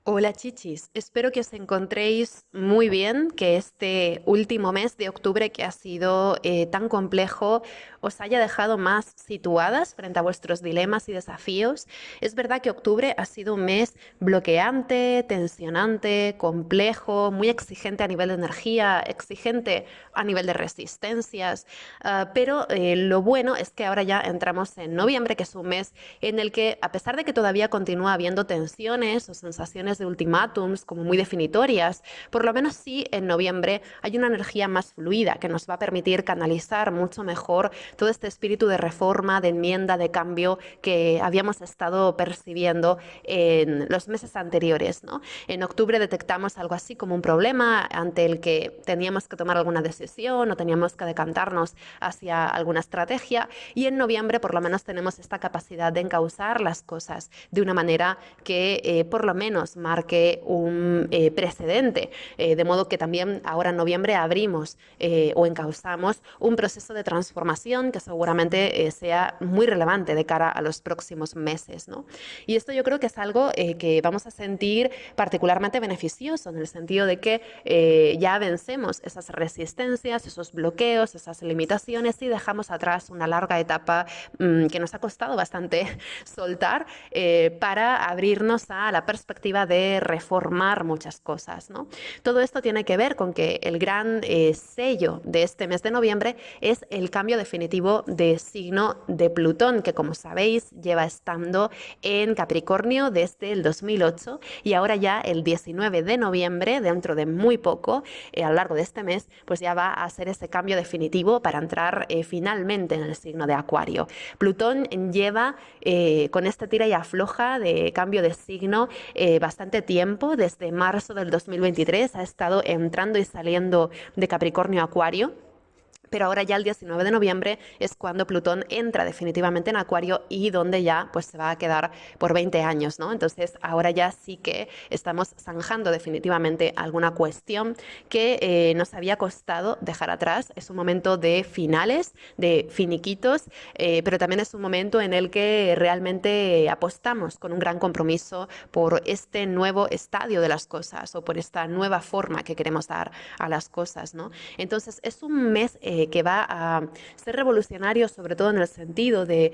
Hola chichis, espero que os encontréis muy bien, que este último mes de octubre que ha sido tan complejo os haya dejado más situadas frente a vuestros dilemas y desafíos. Es verdad que octubre ha sido un mes bloqueante, tensionante, complejo, muy exigente a nivel de energía, exigente a nivel de resistencias, pero lo bueno es que ahora ya entramos en noviembre, que es un mes en el que, a pesar de que todavía continúa habiendo tensiones o sensaciones de ultimátums como muy definitorias, por lo menos sí en noviembre hay una energía más fluida que nos va a permitir canalizar mucho mejor todo este espíritu de reforma, de enmienda, de cambio que habíamos estado percibiendo en los meses anteriores, ¿no? En octubre detectamos algo así como un problema ante el que teníamos que tomar alguna decisión o teníamos que decantarnos hacia alguna estrategia, y en noviembre por lo menos tenemos esta capacidad de encauzar las cosas de una manera que por lo menos marque un precedente, de modo que también ahora en noviembre abrimos o encauzamos un proceso de transformación que seguramente sea muy relevante de cara a los próximos meses, ¿no? Y esto yo creo que es algo que vamos a sentir particularmente beneficioso en el sentido de que ya vencemos esas resistencias, esos bloqueos, esas limitaciones y dejamos atrás una larga etapa que nos ha costado bastante soltar, para abrirnos a la perspectiva de reformar muchas cosas, ¿no? Todo esto tiene que ver con que el gran sello de este mes de noviembre es el cambio definitivo de signo de Plutón, que como sabéis lleva estando en Capricornio desde el 2008 y ahora ya el 19 de noviembre, dentro de muy poco, a lo largo de este mes, pues ya va a hacer ese cambio definitivo para entrar finalmente en el signo de Acuario. Plutón lleva con este tira y afloja de cambio de signo bastante tiempo, desde marzo del 2023 ha estado entrando y saliendo de Capricornio a Acuario. Pero ahora ya el 19 de noviembre es cuando Plutón entra definitivamente en Acuario y donde ya pues se va a quedar por 20 años, ¿no? Entonces ahora ya sí que estamos zanjando definitivamente alguna cuestión que nos había costado dejar atrás. Es un momento de finales, de finiquitos, pero también es un momento en el que realmente apostamos con un gran compromiso por este nuevo estadio de las cosas o por esta nueva forma que queremos dar a las cosas, ¿no? Entonces es un mes que va a ser revolucionario, sobre todo en el sentido de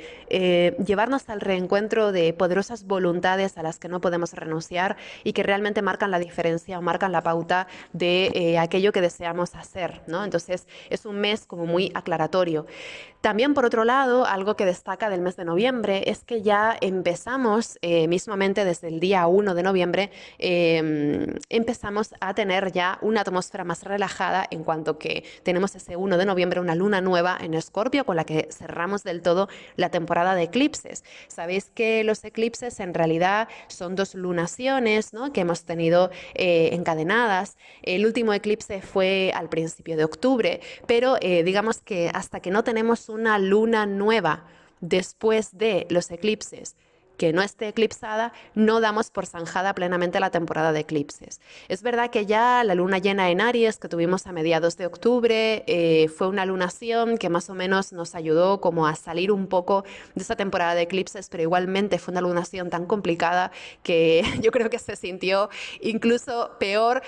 llevarnos al reencuentro de poderosas voluntades a las que no podemos renunciar y que realmente marcan la diferencia o marcan la pauta de aquello que deseamos hacer, ¿no? Entonces es un mes como muy aclaratorio. También, por otro lado, algo que destaca del mes de noviembre es que ya empezamos, mismamente desde el día 1 de noviembre, empezamos a tener ya una atmósfera más relajada en cuanto que tenemos ese 1 de noviembre una luna nueva en Escorpio con la que cerramos del todo la temporada de eclipses. Sabéis que los eclipses en realidad son dos lunaciones, ¿no?, que hemos tenido encadenadas. El último eclipse fue al principio de octubre, pero digamos que hasta que no tenemos una luna nueva después de los eclipses que no esté eclipsada, no damos por zanjada plenamente la temporada de eclipses. Es verdad que ya la luna llena en Aries que tuvimos a mediados de octubre fue una lunación que más o menos nos ayudó como a salir un poco de esa temporada de eclipses, pero igualmente fue una lunación tan complicada que yo creo que se sintió incluso peor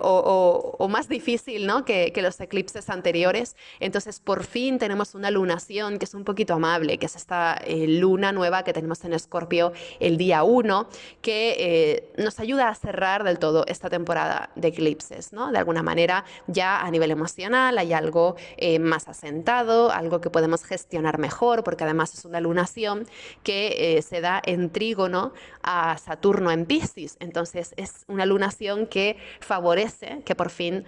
o más difícil, ¿no?, que los eclipses anteriores. Entonces por fin tenemos una lunación que es un poquito amable, que es esta luna nueva que tenemos en Escorpio el día 1, que nos ayuda a cerrar del todo esta temporada de eclipses, ¿no? De alguna manera ya a nivel emocional hay algo más asentado, algo que podemos gestionar mejor, porque además es una lunación que se da en trígono a Saturno en Piscis. Entonces es una lunación que favorece que por fin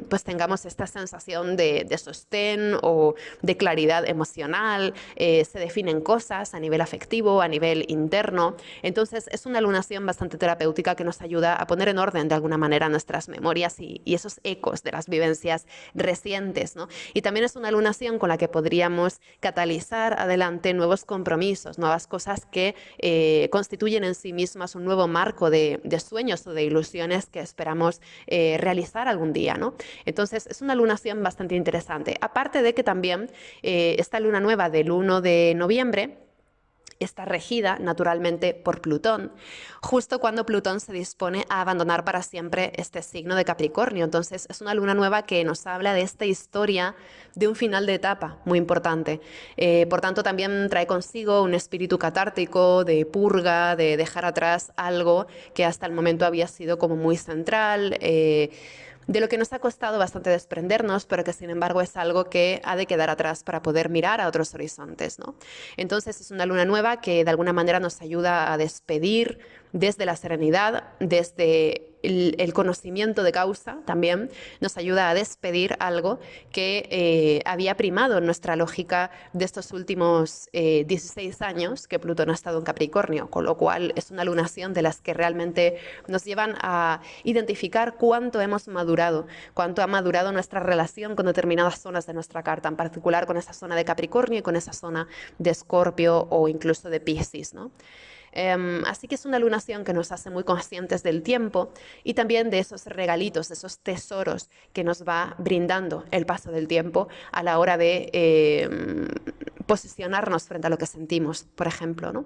pues tengamos esta sensación de sostén o de claridad emocional, se definen cosas a nivel afectivo, a nivel interno. Entonces es una lunación bastante terapéutica que nos ayuda a poner en orden de alguna manera nuestras memorias y esos ecos de las vivencias recientes, ¿no? Y también es una lunación con la que podríamos catalizar adelante nuevos compromisos, nuevas cosas que constituyen en sí mismas un nuevo marco de sueños o de ilusiones que esperamos realizar algún día, ¿no? Entonces es una lunación bastante interesante. Aparte de que también esta luna nueva del 1 de noviembre está regida naturalmente por Plutón, justo cuando Plutón se dispone a abandonar para siempre este signo de Capricornio. Entonces es una luna nueva que nos habla de esta historia de un final de etapa muy importante. Por tanto, también trae consigo un espíritu catártico, de purga, de dejar atrás algo que hasta el momento había sido como muy central, de lo que nos ha costado bastante desprendernos, pero que sin embargo es algo que ha de quedar atrás para poder mirar a otros horizontes, ¿no? Entonces es una luna nueva que de alguna manera nos ayuda a despedir desde la serenidad, desde el conocimiento de causa también, nos ayuda a despedir algo que había primado en nuestra lógica de estos últimos 16 años que Plutón ha estado en Capricornio, con lo cual es una lunación de las que realmente nos llevan a identificar cuánto hemos madurado, cuánto ha madurado nuestra relación con determinadas zonas de nuestra carta, en particular con esa zona de Capricornio y con esa zona de Escorpio o incluso de Piscis, ¿no? Así que es una lunación que nos hace muy conscientes del tiempo y también de esos regalitos, de esos tesoros que nos va brindando el paso del tiempo a la hora de posicionarnos frente a lo que sentimos, por ejemplo, ¿no?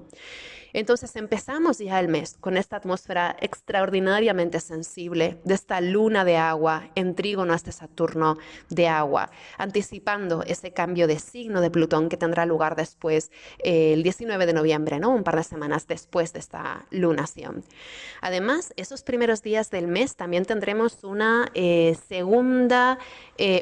Entonces empezamos ya el mes con esta atmósfera extraordinariamente sensible de esta luna de agua en trígono a este Saturno de agua, anticipando ese cambio de signo de Plutón que tendrá lugar después, el 19 de noviembre, ¿no? Un par de semanas después de esta lunación. Además, esos primeros días del mes también tendremos una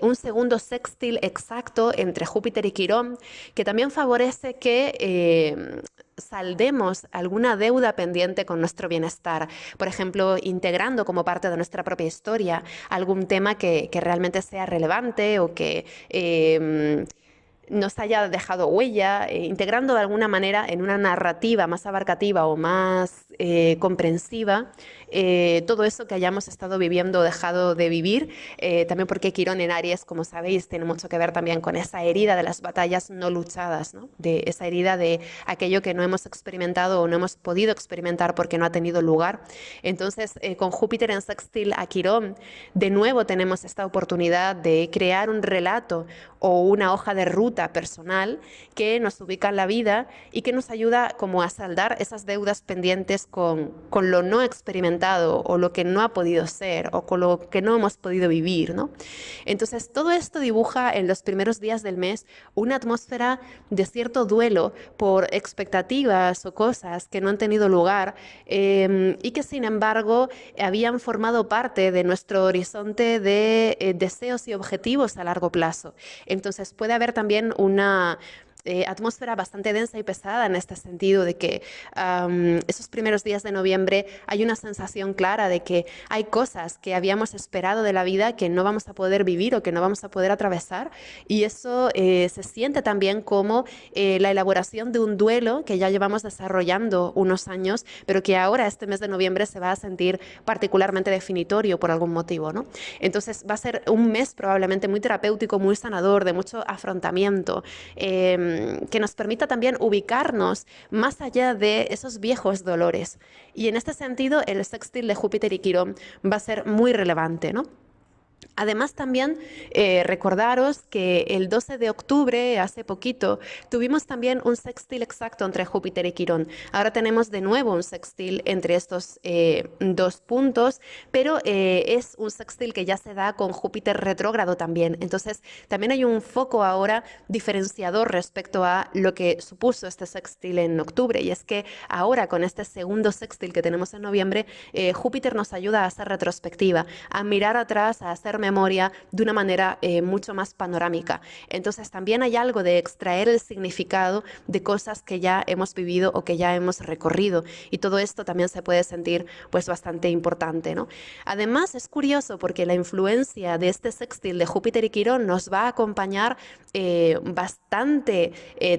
un segundo sextil exacto entre Júpiter y Quirón, que también favorece que saldemos alguna deuda pendiente con nuestro bienestar, por ejemplo, integrando como parte de nuestra propia historia algún tema que realmente sea relevante o que nos haya dejado huella, integrando de alguna manera en una narrativa más abarcativa o más comprensiva todo eso que hayamos estado viviendo o dejado de vivir, también porque Quirón en Aries, como sabéis, tiene mucho que ver también con esa herida de las batallas no luchadas, ¿no? De esa herida de aquello que no hemos experimentado o no hemos podido experimentar porque no ha tenido lugar. Entonces, con Júpiter en sextil a Quirón, de nuevo tenemos esta oportunidad de crear un relato o una hoja de ruta personal que nos ubica en la vida y que nos ayuda como a saldar esas deudas pendientes con lo no experimentado o lo que no ha podido ser o con lo que no hemos podido vivir, ¿no? Entonces, todo esto dibuja en los primeros días del mes una atmósfera de cierto duelo por expectativas o cosas que no han tenido lugar y que, sin embargo, habían formado parte de nuestro horizonte de deseos y objetivos a largo plazo. Entonces, puede haber también una atmósfera bastante densa y pesada en este sentido de que esos primeros días de noviembre hay una sensación clara de que hay cosas que habíamos esperado de la vida que no vamos a poder vivir o que no vamos a poder atravesar, y eso se siente también como la elaboración de un duelo que ya llevamos desarrollando unos años, pero que ahora este mes de noviembre se va a sentir particularmente definitorio por algún motivo, ¿no? Entonces va a ser un mes probablemente muy terapéutico, muy sanador, de mucho afrontamiento, que nos permita también ubicarnos más allá de esos viejos dolores. Y en este sentido, el sextil de Júpiter y Quirón va a ser muy relevante, ¿no? Además, también recordaros que el 12 de octubre, hace poquito, tuvimos también un sextil exacto entre Júpiter y Quirón. Ahora tenemos de nuevo un sextil entre estos dos puntos, pero es un sextil que ya se da con Júpiter retrógrado también. Entonces, también hay un foco ahora diferenciador respecto a lo que supuso este sextil en octubre, y es que ahora, con este segundo sextil que tenemos en noviembre, Júpiter nos ayuda a hacer retrospectiva, a mirar atrás, a hacer memoria de una manera mucho más panorámica. Entonces también hay algo de extraer el significado de cosas que ya hemos vivido o que ya hemos recorrido, y todo esto también se puede sentir pues bastante importante, ¿no? Además es curioso porque la influencia de este sextil de Júpiter y Quirón nos va a acompañar bastante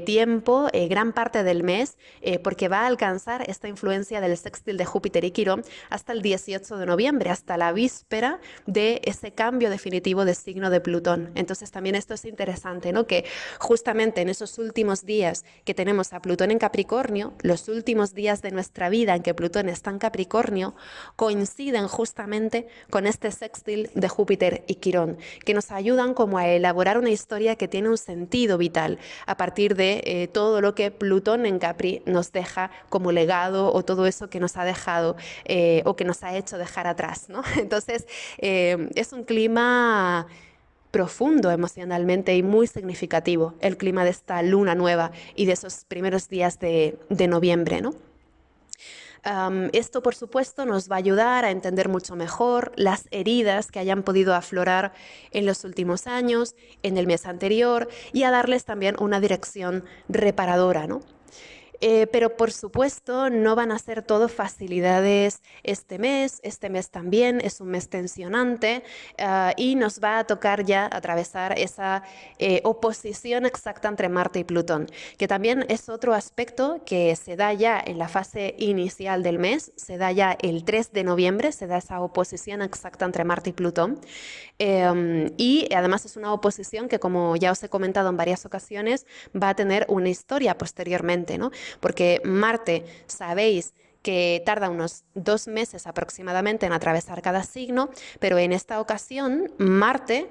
tiempo, gran parte del mes, porque va a alcanzar esta influencia del sextil de Júpiter y Quirón hasta el 18 de noviembre, hasta la víspera de ese cambio definitivo de signo de Plutón. Entonces también esto es interesante, ¿no? Que justamente en esos últimos días que tenemos a Plutón en Capricornio, los últimos días de nuestra vida en que Plutón está en Capricornio, coinciden justamente con este sextil de Júpiter y Quirón, que nos ayudan como a elaborar una historia que tiene un sentido vital a partir de todo lo que Plutón en Capri nos deja como legado o todo eso que nos ha dejado o que nos ha hecho dejar atrás, ¿no? Entonces, es un clima profundo emocionalmente y muy significativo, el clima de esta luna nueva y de esos primeros días de noviembre, ¿no? Esto, por supuesto, nos va a ayudar a entender mucho mejor las heridas que hayan podido aflorar en los últimos años, en el mes anterior, y a darles también una dirección reparadora, ¿no? Pero por supuesto no van a ser todo facilidades este mes también es un mes tensionante y nos va a tocar ya atravesar esa oposición exacta entre Marte y Plutón, que también es otro aspecto que se da ya en la fase inicial del mes, se da ya el 3 de noviembre, se da esa oposición exacta entre Marte y Plutón. Y además es una oposición que, como ya os he comentado en varias ocasiones, va a tener una historia posteriormente, ¿no? Porque Marte, sabéis que tarda unos 2 meses aproximadamente en atravesar cada signo, pero en esta ocasión Marte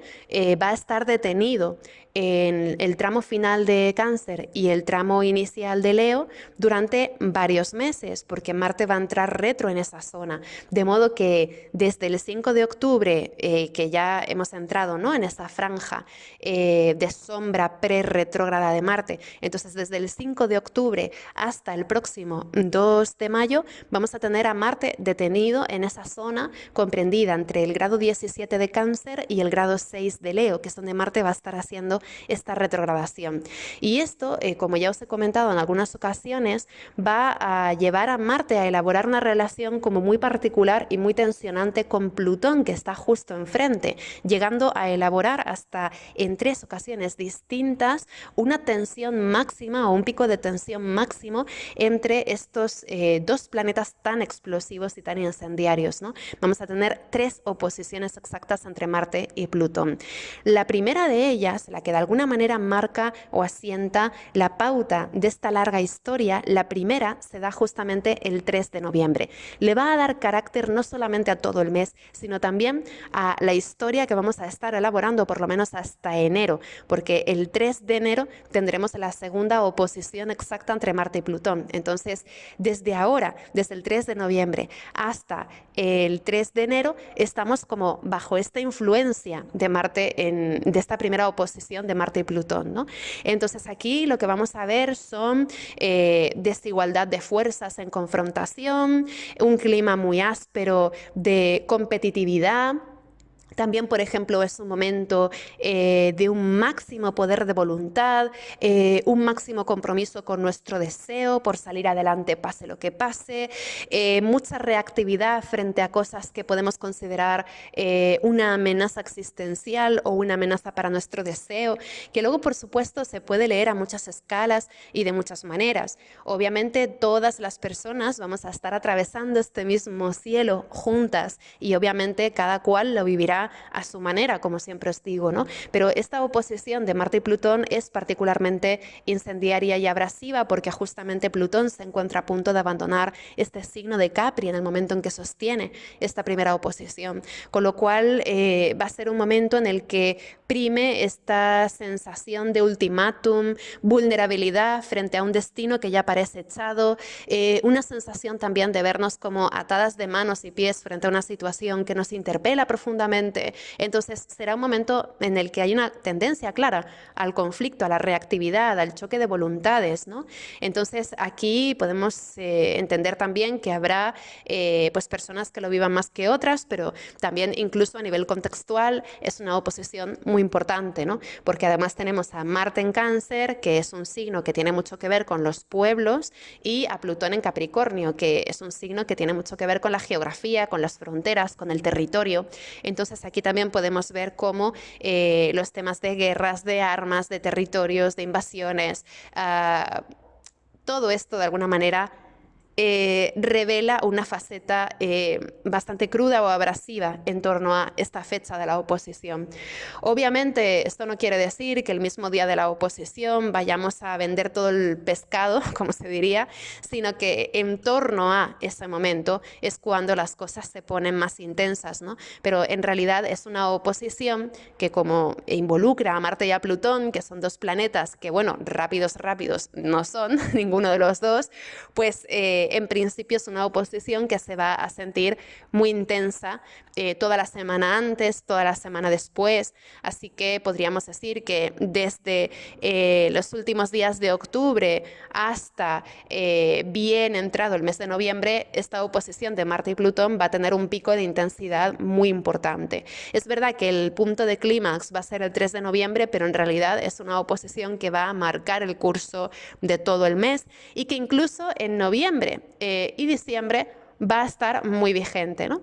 va a estar detenido en el tramo final de Cáncer y el tramo inicial de Leo durante varios meses, porque Marte va a entrar retro en esa zona. De modo que desde el 5 de octubre, que ya hemos entrado, ¿no?, en esa franja de sombra pre-retrógrada de Marte, entonces desde el 5 de octubre hasta el próximo 2 de mayo vamos a tener a Marte detenido en esa zona comprendida entre el grado 17 de Cáncer y el grado 6 de Leo, que es donde Marte va a estar haciendo esta retrogradación. Y esto, como ya os he comentado en algunas ocasiones, va a llevar a Marte a elaborar una relación como muy particular y muy tensionante con Plutón, que está justo enfrente, llegando a elaborar hasta en 3 ocasiones distintas una tensión máxima o un pico de tensión máximo entre estos 2 planetas tan explosivos y tan incendiarios, ¿no? Vamos a tener 3 oposiciones exactas entre Marte y Plutón. La primera de ellas, la que de alguna manera marca o asienta la pauta de esta larga historia, la primera se da justamente el 3 de noviembre. Le va a dar carácter no solamente a todo el mes, sino también a la historia que vamos a estar elaborando por lo menos hasta enero, porque el 3 de enero tendremos la segunda oposición exacta entre Marte y Plutón. Entonces, desde ahora, desde el 3 de noviembre hasta el 3 de enero, estamos como bajo esta influencia de Marte, de esta primera oposición de Marte y Plutón, ¿no? Entonces aquí lo que vamos a ver son desigualdad de fuerzas en confrontación, un clima muy áspero de competitividad. También, por ejemplo, es un momento de un máximo poder de voluntad, un máximo compromiso con nuestro deseo por salir adelante pase lo que pase, mucha reactividad frente a cosas que podemos considerar una amenaza existencial o una amenaza para nuestro deseo, que luego, por supuesto, se puede leer a muchas escalas y de muchas maneras. Obviamente, todas las personas vamos a estar atravesando este mismo cielo juntas y obviamente cada cual lo vivirá a su manera, como siempre os digo, ¿no? Pero esta oposición de Marte y Plutón es particularmente incendiaria y abrasiva porque justamente Plutón se encuentra a punto de abandonar este signo de Capri en el momento en que sostiene esta primera oposición, con lo cual va a ser un momento en el que prime esta sensación de ultimátum, vulnerabilidad frente a un destino que ya parece echado, una sensación también de vernos como atadas de manos y pies frente a una situación que nos interpela profundamente. Entonces será un momento en el que hay una tendencia clara al conflicto, a la reactividad, al choque de voluntades, ¿no? Entonces aquí podemos entender también que habrá pues personas que lo vivan más que otras, pero también incluso a nivel contextual es una oposición muy importante, ¿no? Porque además tenemos a Marte en Cáncer, que es un signo que tiene mucho que ver con los pueblos, y a Plutón en Capricornio, que es un signo que tiene mucho que ver con la geografía, con las fronteras, con el territorio. Entonces aquí también podemos ver cómo los temas de guerras, de armas, de territorios, de invasiones, todo esto de alguna manera revela una faceta bastante cruda o abrasiva en torno a esta fecha de la oposición. Obviamente, esto no quiere decir que el mismo día de la oposición vayamos a vender todo el pescado, como se diría, sino que en torno a ese momento es cuando las cosas se ponen más intensas, ¿no? Pero en realidad es una oposición que, como involucra a Marte y a Plutón, que son dos planetas que, bueno, rápidos no son, ninguno de los dos, pues en principio es una oposición que se va a sentir muy intensa toda la semana antes, toda la semana después, así que podríamos decir que desde los últimos días de octubre hasta bien entrado el mes de noviembre, esta oposición de Marte y Plutón va a tener un pico de intensidad muy importante. Es verdad que el punto de clímax va a ser el 3 de noviembre, pero en realidad es una oposición que va a marcar el curso de todo el mes y que incluso en noviembre y diciembre va a estar muy vigente, ¿no?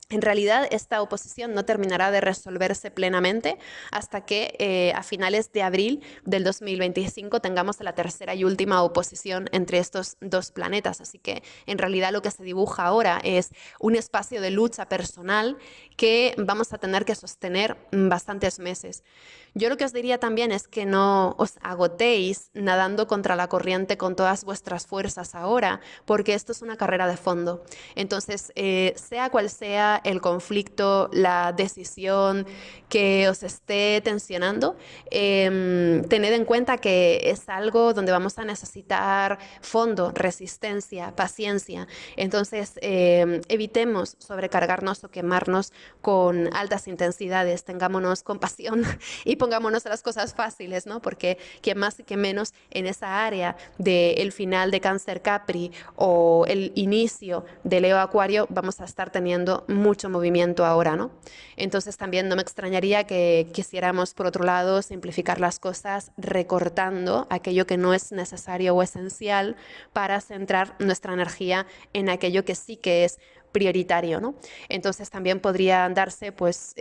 En realidad, esta oposición no terminará de resolverse plenamente hasta que a finales de abril del 2025 tengamos la tercera y última oposición entre estos dos planetas. Así que en realidad lo que se dibuja ahora es un espacio de lucha personal que vamos a tener que sostener bastantes meses. Yo lo que os diría también es que no os agotéis nadando contra la corriente con todas vuestras fuerzas ahora, porque esto es una carrera de fondo. Entonces, sea cual sea el conflicto, la decisión que os esté tensionando, tened en cuenta que es algo donde vamos a necesitar fondo, resistencia, paciencia. Entonces, evitemos sobrecargarnos o quemarnos con altas intensidades, tengámonos compasión y pongámonos las cosas fáciles, ¿no? Porque que más y que menos en esa área del final de Cáncer Capri o el inicio de Leo Acuario vamos a estar teniendo mucho movimiento ahora, ¿no? Entonces también no me extrañaría que quisiéramos, por otro lado, simplificar las cosas recortando aquello que no es necesario o esencial para centrar nuestra energía en aquello que sí que es prioritario, ¿no? Entonces también podría darse, pues,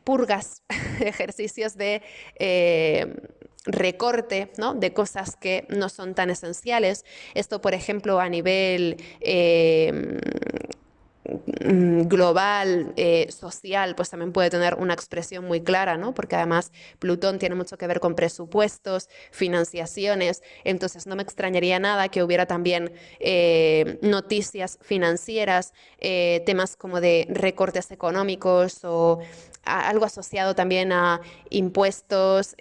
purgas, ejercicios de recorte, ¿no? De cosas que no son tan esenciales. Esto, por ejemplo, a nivel global, social, pues también puede tener una expresión muy clara, ¿no? Porque además Plutón tiene mucho que ver con presupuestos, financiaciones, entonces no me extrañaría nada que hubiera también noticias financieras, temas como de recortes económicos o algo asociado también a impuestos,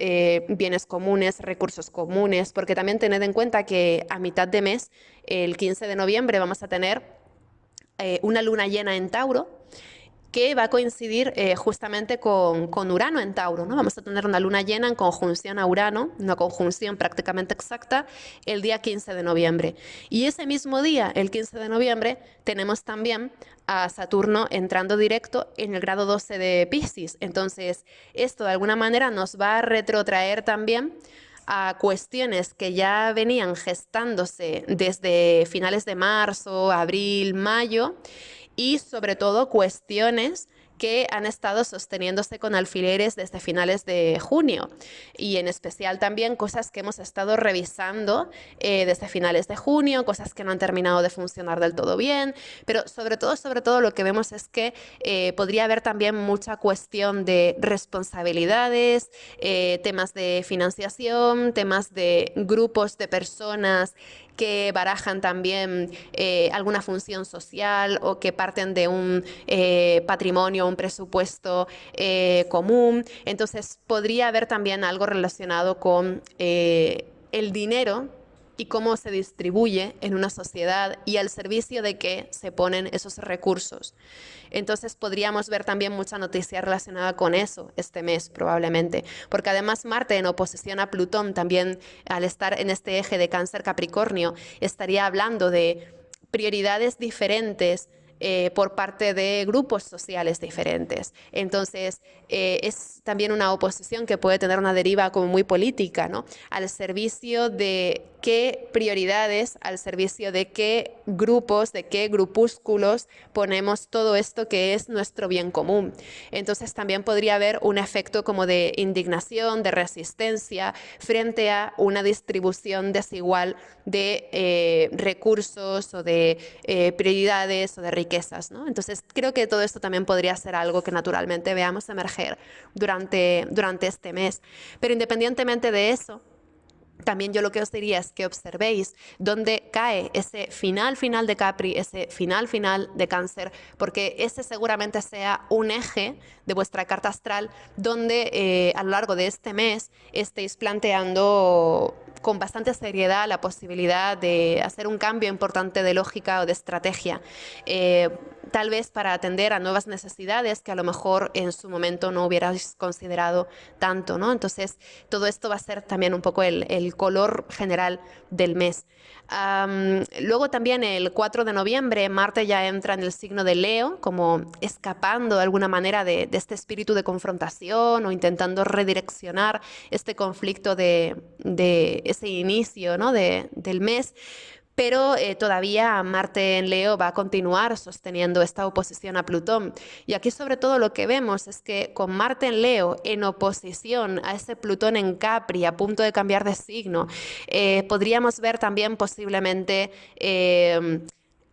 bienes comunes, recursos comunes, porque también tened en cuenta que a mitad de mes, el 15 de noviembre, vamos a tener una luna llena en Tauro que va a coincidir justamente con Urano en Tauro, ¿no? Vamos a tener una luna llena en conjunción a Urano, una conjunción prácticamente exacta, el día 15 de noviembre. Y ese mismo día, el 15 de noviembre, tenemos también a Saturno entrando directo en el grado 12 de Piscis. Entonces, esto de alguna manera nos va a retrotraer también a cuestiones que ya venían gestándose desde finales de marzo, abril, mayo, y sobre todo cuestiones que han estado sosteniéndose con alfileres desde finales de junio y en especial también cosas que hemos estado revisando desde finales de junio, cosas que no han terminado de funcionar del todo bien, pero sobre todo lo que vemos es que podría haber también mucha cuestión de responsabilidades, temas de financiación, temas de grupos de personas que barajan también alguna función social o que parten de un patrimonio, un presupuesto común. Entonces podría haber también algo relacionado con el dinero y cómo se distribuye en una sociedad y al servicio de qué se ponen esos recursos. Entonces podríamos ver también mucha noticia relacionada con eso este mes probablemente, porque además Marte en oposición a Plutón también al estar en este eje de Cáncer Capricornio estaría hablando de prioridades diferentes por parte de grupos sociales diferentes. Entonces, es también una oposición que puede tener una deriva como muy política, ¿no? Al servicio de qué prioridades al servicio de qué grupos, de qué grupúsculos ponemos todo esto que es nuestro bien común. Entonces también podría haber un efecto como de indignación, de resistencia frente a una distribución desigual de recursos o de prioridades o de riquezas, ¿no? Entonces creo que todo esto también podría ser algo que naturalmente veamos emerger durante este mes. Pero independientemente de eso, también yo lo que os diría es que observéis dónde cae ese final de Capri, ese final de Cáncer, porque ese seguramente sea un eje de vuestra carta astral donde a lo largo de este mes estéis planteando con bastante seriedad la posibilidad de hacer un cambio importante de lógica o de estrategia, tal vez para atender a nuevas necesidades que a lo mejor en su momento no hubierais considerado tanto, ¿no? Entonces, todo esto va a ser también un poco el color general del mes. Luego también el 4 de noviembre, Marte ya entra en el signo de Leo, como escapando de alguna manera de este espíritu de confrontación o intentando redireccionar este conflicto de ese inicio, ¿no? del mes. Pero todavía Marte en Leo va a continuar sosteniendo esta oposición a Plutón. Y aquí sobre todo lo que vemos es que con Marte en Leo en oposición a ese Plutón en Capri a punto de cambiar de signo, podríamos ver también posiblemente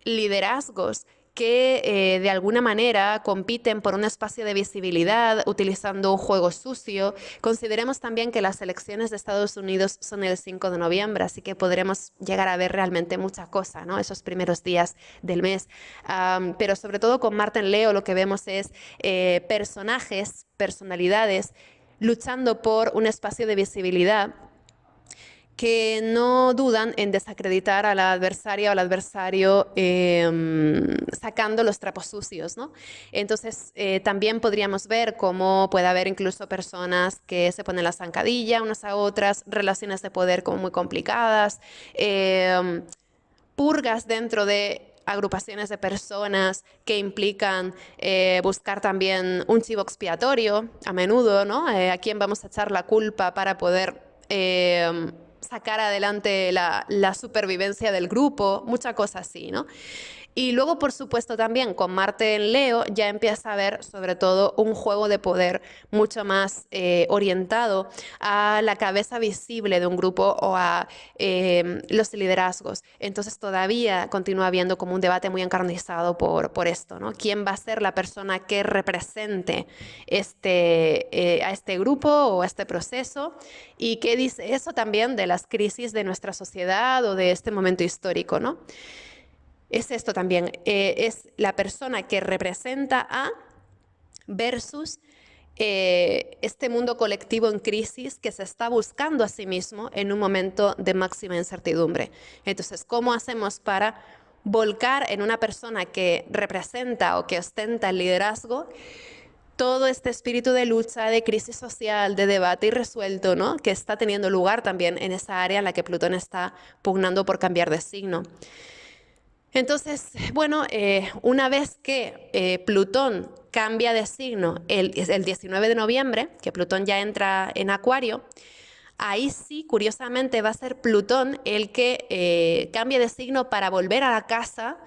liderazgos que de alguna manera compiten por un espacio de visibilidad utilizando un juego sucio. Consideremos también que las elecciones de Estados Unidos son el 5 de noviembre, así que podremos llegar a ver realmente mucha cosa, ¿no? Esos primeros días del mes. Pero sobre todo con Marte en Leo lo que vemos es personajes, personalidades, luchando por un espacio de visibilidad que no dudan en desacreditar a la adversaria o al adversario sacando los trapos sucios, ¿no? Entonces, también podríamos ver cómo puede haber incluso personas que se ponen la zancadilla unas a otras, relaciones de poder como muy complicadas, purgas dentro de agrupaciones de personas que implican buscar también un chivo expiatorio, a menudo, ¿no? A quién vamos a echar la culpa para poder sacar adelante la supervivencia del grupo, mucha cosa así, ¿no? Y luego, por supuesto, también con Marte en Leo ya empieza a haber sobre todo un juego de poder mucho más orientado a la cabeza visible de un grupo o a los liderazgos. Entonces todavía continúa habiendo como un debate muy encarnizado por esto, ¿no? ¿Quién va a ser la persona que represente a este grupo o a este proceso? ¿Y qué dice eso también de las crisis de nuestra sociedad o de este momento histórico, ¿no? Es esto también, es la persona que representa a versus este mundo colectivo en crisis que se está buscando a sí mismo en un momento de máxima incertidumbre. Entonces, ¿cómo hacemos para volcar en una persona que representa o que ostenta el liderazgo todo este espíritu de lucha, de crisis social, de debate irresuelto, ¿no? Que está teniendo lugar también en esa área en la que Plutón está pugnando por cambiar de signo? Entonces, bueno, una vez que Plutón cambia de signo el 19 de noviembre, que Plutón ya entra en Acuario, ahí sí, curiosamente, va a ser Plutón el que cambie de signo para volver a la casa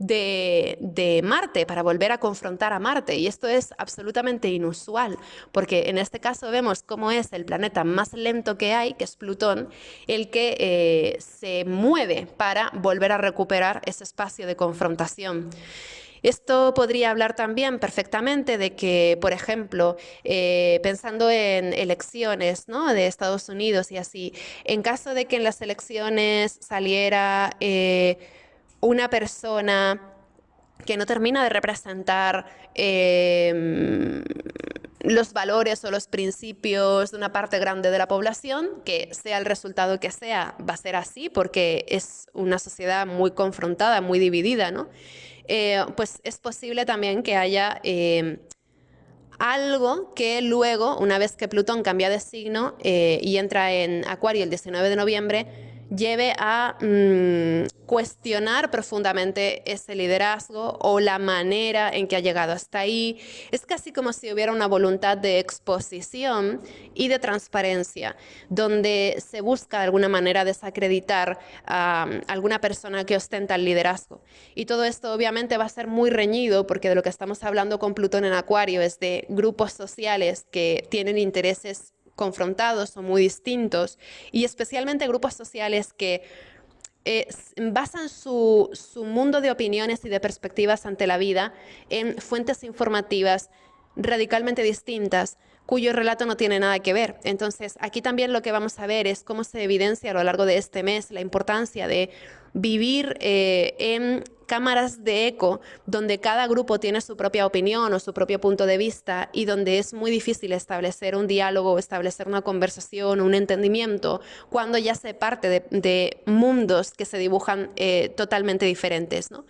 de Marte, para volver a confrontar a Marte. Y esto es absolutamente inusual, porque en este caso vemos cómo es el planeta más lento que hay, que es Plutón, el que se mueve para volver a recuperar ese espacio de confrontación. Esto podría hablar también perfectamente de que, por ejemplo, pensando en elecciones, ¿no? de Estados Unidos y así, en caso de que en las elecciones saliera una persona que no termina de representar los valores o los principios de una parte grande de la población, que sea el resultado que sea, va a ser así porque es una sociedad muy confrontada, muy dividida, ¿no? Pues es posible también que haya algo que luego, una vez que Plutón cambia de signo y entra en Acuario el 19 de noviembre, lleve a cuestionar profundamente ese liderazgo o la manera en que ha llegado hasta ahí. Es casi como si hubiera una voluntad de exposición y de transparencia, donde se busca de alguna manera desacreditar a alguna persona que ostenta el liderazgo. Y todo esto obviamente va a ser muy reñido, porque de lo que estamos hablando con Plutón en Acuario es de grupos sociales que tienen intereses confrontados o muy distintos, y especialmente grupos sociales que basan su mundo de opiniones y de perspectivas ante la vida en fuentes informativas radicalmente distintas, cuyo relato no tiene nada que ver. Entonces, aquí también lo que vamos a ver es cómo se evidencia a lo largo de este mes la importancia de vivir en cámaras de eco, donde cada grupo tiene su propia opinión o su propio punto de vista, y donde es muy difícil establecer un diálogo, establecer una conversación, un entendimiento, cuando ya se parte de mundos que se dibujan totalmente diferentes, ¿no?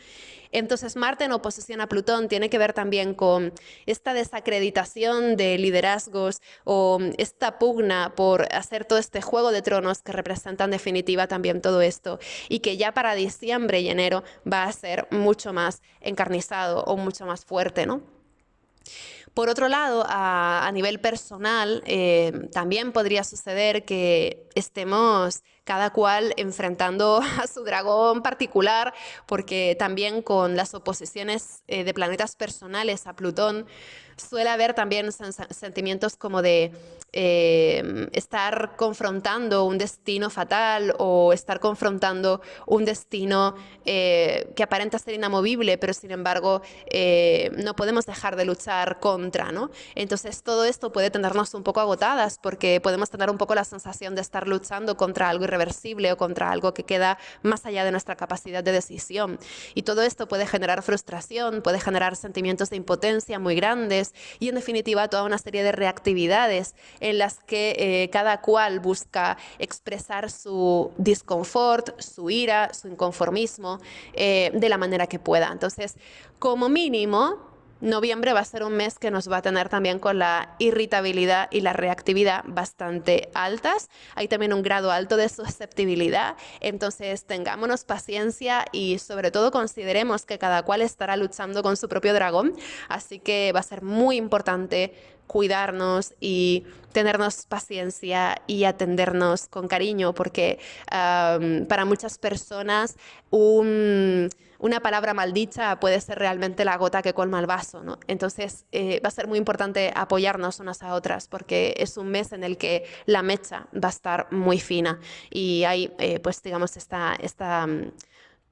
Entonces, Marte en oposición a Plutón tiene que ver también con esta desacreditación de liderazgos, o esta pugna por hacer todo este juego de tronos que representa en definitiva también todo esto, y que ya para diciembre y enero va a ser mucho más encarnizado o mucho más fuerte, ¿no? Por otro lado, a nivel personal, también podría suceder que estemos cada cual enfrentando a su dragón particular, porque también con las oposiciones de planetas personales a Plutón suele haber también sentimientos como de estar confrontando un destino fatal, o estar confrontando un destino que aparenta ser inamovible, pero sin embargo no podemos dejar de luchar contra, ¿no? Entonces todo esto puede tenernos un poco agotadas, porque podemos tener un poco la sensación de estar luchando contra algo irreversible o contra algo que queda más allá de nuestra capacidad de decisión. Y todo esto puede generar frustración, puede generar sentimientos de impotencia muy grandes, y en definitiva toda una serie de reactividades en las que cada cual busca expresar su disconfort, su ira, su inconformismo de la manera que pueda. Entonces, como mínimo, noviembre va a ser un mes que nos va a tener también con la irritabilidad y la reactividad bastante altas. Hay también un grado alto de susceptibilidad, entonces tengámonos paciencia y sobre todo consideremos que cada cual estará luchando con su propio dragón, así que va a ser muy importante cuidarnos y tenernos paciencia y atendernos con cariño, porque para muchas personas una palabra maldicha puede ser realmente la gota que colma el vaso, ¿no? Entonces va a ser muy importante apoyarnos unas a otras, porque es un mes en el que la mecha va a estar muy fina, y hay pues digamos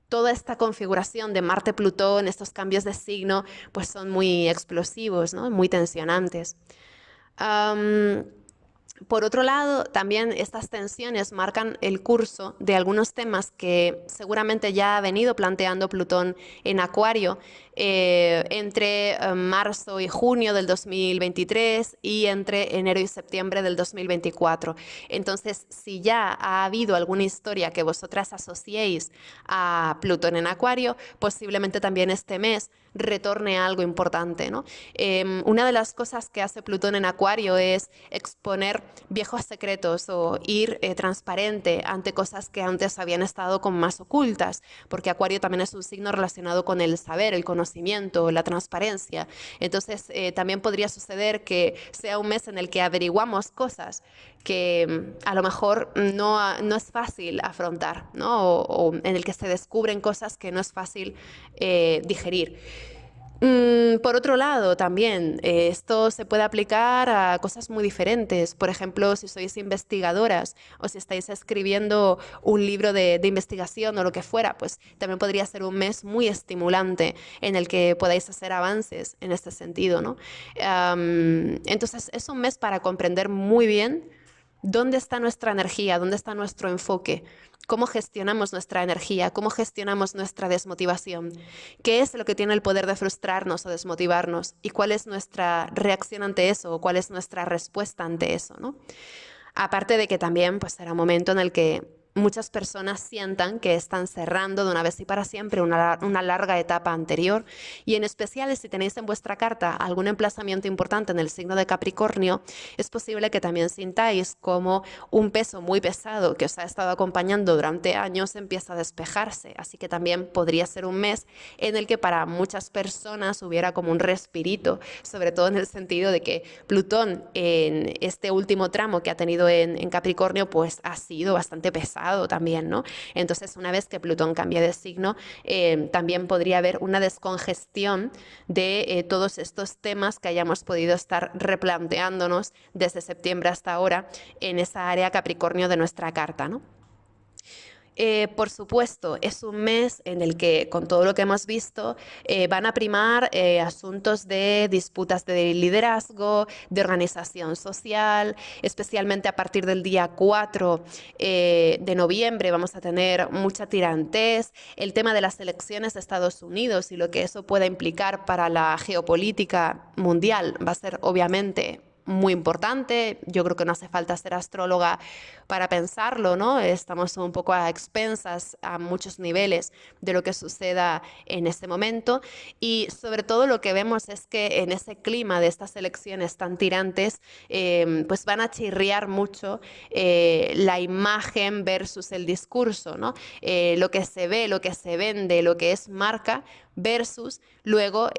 toda esta configuración de Marte-Plutón, estos cambios de signo, pues son muy explosivos, ¿no? Muy tensionantes. Um, por otro lado, también estas tensiones marcan el curso de algunos temas que seguramente ya ha venido planteando Plutón en Acuario entre marzo y junio del 2023 y entre enero y septiembre del 2024. Entonces, si ya ha habido alguna historia que vosotras asociéis a Plutón en Acuario, posiblemente también este mes retorne a algo importante, ¿no? Una de las cosas que hace Plutón en Acuario es exponer viejos secretos o ir transparente ante cosas que antes habían estado como más ocultas, porque Acuario también es un signo relacionado con el saber, el conocimiento, la transparencia. Entonces también podría suceder que sea un mes en el que averiguamos cosas que a lo mejor no es fácil afrontar, ¿no? O en el que se descubren cosas que no es fácil digerir. Por otro lado, también esto se puede aplicar a cosas muy diferentes. Por ejemplo, si sois investigadoras o si estáis escribiendo un libro de investigación o lo que fuera, pues también podría ser un mes muy estimulante en el que podáis hacer avances en este sentido, ¿no? Entonces, es un mes para comprender muy bien dónde está nuestra energía, dónde está nuestro enfoque, cómo gestionamos nuestra energía, cómo gestionamos nuestra desmotivación, qué es lo que tiene el poder de frustrarnos o desmotivarnos, y cuál es nuestra reacción ante eso, o cuál es nuestra respuesta ante eso, ¿no? Aparte de que también pues, será un momento en el que muchas personas sientan que están cerrando de una vez y para siempre una larga etapa anterior, y en especial si tenéis en vuestra carta algún emplazamiento importante en el signo de Capricornio, es posible que también sintáis como un peso muy pesado que os ha estado acompañando durante años empieza a despejarse. Así que también podría ser un mes en el que para muchas personas hubiera como un respirito, sobre todo en el sentido de que Plutón en este último tramo que ha tenido en Capricornio pues ha sido bastante pesado también, ¿no? Entonces, una vez que Plutón cambia de signo, también podría haber una descongestión de todos estos temas que hayamos podido estar replanteándonos desde septiembre hasta ahora en esa área Capricornio de nuestra carta, ¿no? Por supuesto, es un mes en el que, con todo lo que hemos visto, van a primar asuntos de disputas de liderazgo, de organización social, especialmente a partir del día 4 de noviembre vamos a tener mucha tirantez, el tema de las elecciones de Estados Unidos y lo que eso pueda implicar para la geopolítica mundial va a ser obviamente muy importante. Yo creo que no hace falta ser astróloga para pensarlo, ¿no? Estamos un poco a expensas a muchos niveles de lo que suceda en este momento, y sobre todo lo que vemos es que en ese clima de estas elecciones tan tirantes, pues van a chirriar mucho la imagen versus el discurso, ¿no? Lo que se ve, lo que se vende, lo que es marca versus luego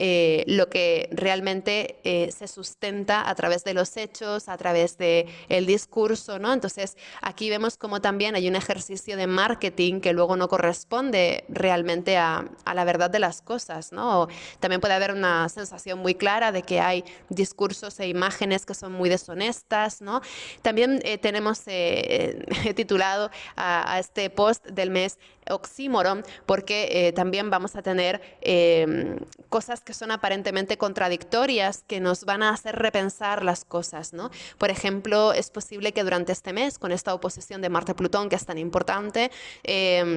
lo que realmente se sustenta a través de los hechos, a través del discurso, ¿no? Entonces, aquí vemos como también hay un ejercicio de marketing que luego no corresponde realmente a la verdad de las cosas, ¿no? O también puede haber una sensación muy clara de que hay discursos e imágenes que son muy deshonestas, ¿no? También tenemos titulado a este post del mes oxímoron, porque también vamos a tener cosas que son aparentemente contradictorias, que nos van a hacer repensar las cosas, ¿no? Por ejemplo, es posible que durante este mes, con esta oposición de Marte-Plutón, que es tan importante,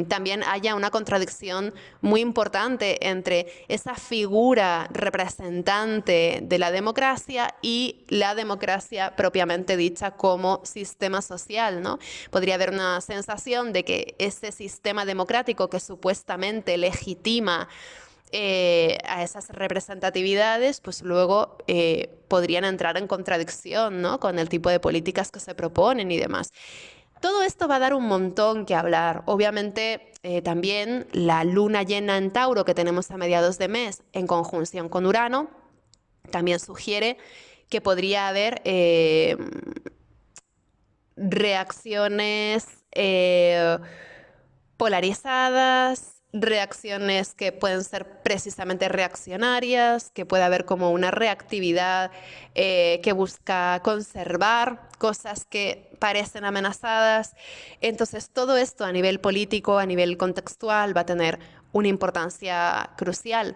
también haya una contradicción muy importante entre esa figura representante de la democracia y la democracia propiamente dicha como sistema social, ¿no? Podría haber una sensación de que ese sistema democrático que supuestamente legitima a esas representatividades, pues luego podrían entrar en contradicción, ¿no? Con el tipo de políticas que se proponen y demás. Todo esto va a dar un montón que hablar. Obviamente, también la luna llena en Tauro que tenemos a mediados de mes en conjunción con Urano también sugiere que podría haber reacciones polarizadas, reacciones que pueden ser precisamente reaccionarias, que puede haber como una reactividad que busca conservar cosas que parecen amenazadas. Entonces, todo esto a nivel político, a nivel contextual, va a tener una importancia crucial.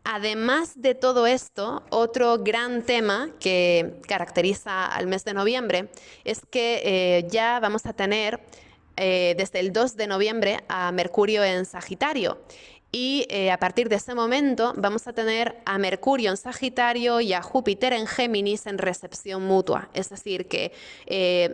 Además de todo esto, otro gran tema que caracteriza al mes de noviembre es que ya vamos a tener desde el 2 de noviembre a Mercurio en Sagitario. Y a partir de ese momento vamos a tener a Mercurio en Sagitario y a Júpiter en Géminis en recepción mutua. Es decir, que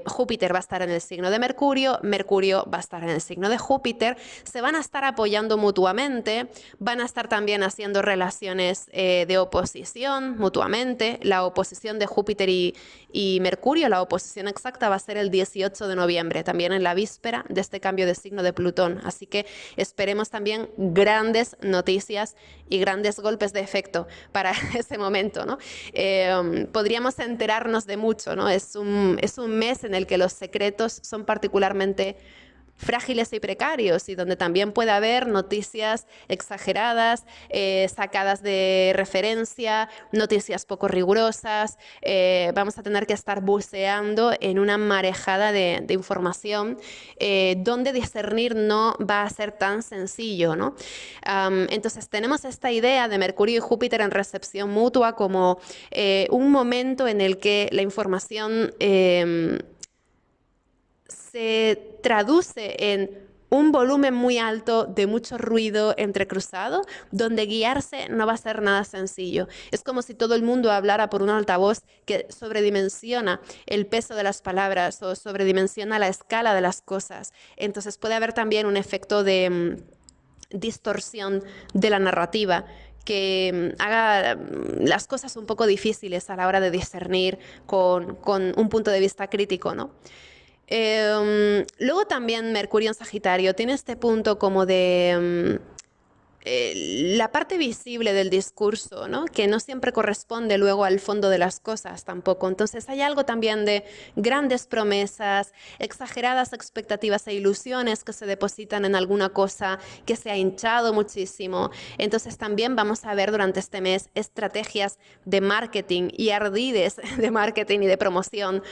Júpiter va a estar en el signo de Mercurio, Mercurio va a estar en el signo de Júpiter, se van a estar apoyando mutuamente, van a estar también haciendo relaciones de oposición mutuamente. La oposición de Júpiter y Mercurio, la oposición exacta va a ser el 18 de noviembre, también en la víspera de este cambio de signo de Plutón. Así que esperemos también grandes noticias y grandes golpes de efecto para ese momento, ¿no? Podríamos enterarnos de mucho, ¿no? Es un mes en el que los secretos son particularmente frágiles y precarios, y donde también puede haber noticias exageradas, sacadas de referencia, noticias poco rigurosas. Vamos a tener que estar buceando en una marejada de información donde discernir no va a ser tan sencillo, ¿no? Entonces tenemos esta idea de Mercurio y Júpiter en recepción mutua como un momento en el que la información se traduce en un volumen muy alto de mucho ruido entrecruzado, donde guiarse no va a ser nada sencillo. Es como si todo el mundo hablara por un altavoz que sobredimensiona el peso de las palabras o sobredimensiona la escala de las cosas. Entonces puede haber también un efecto de distorsión de la narrativa que haga las cosas un poco difíciles a la hora de discernir con un punto de vista crítico, ¿no? Luego también Mercurio en Sagitario tiene este punto como de la parte visible del discurso, ¿no? Que no siempre corresponde luego al fondo de las cosas tampoco. Entonces hay algo también de grandes promesas, exageradas expectativas e ilusiones que se depositan en alguna cosa que se ha hinchado muchísimo. Entonces también vamos a ver durante este mes estrategias de marketing y ardides de marketing y de promoción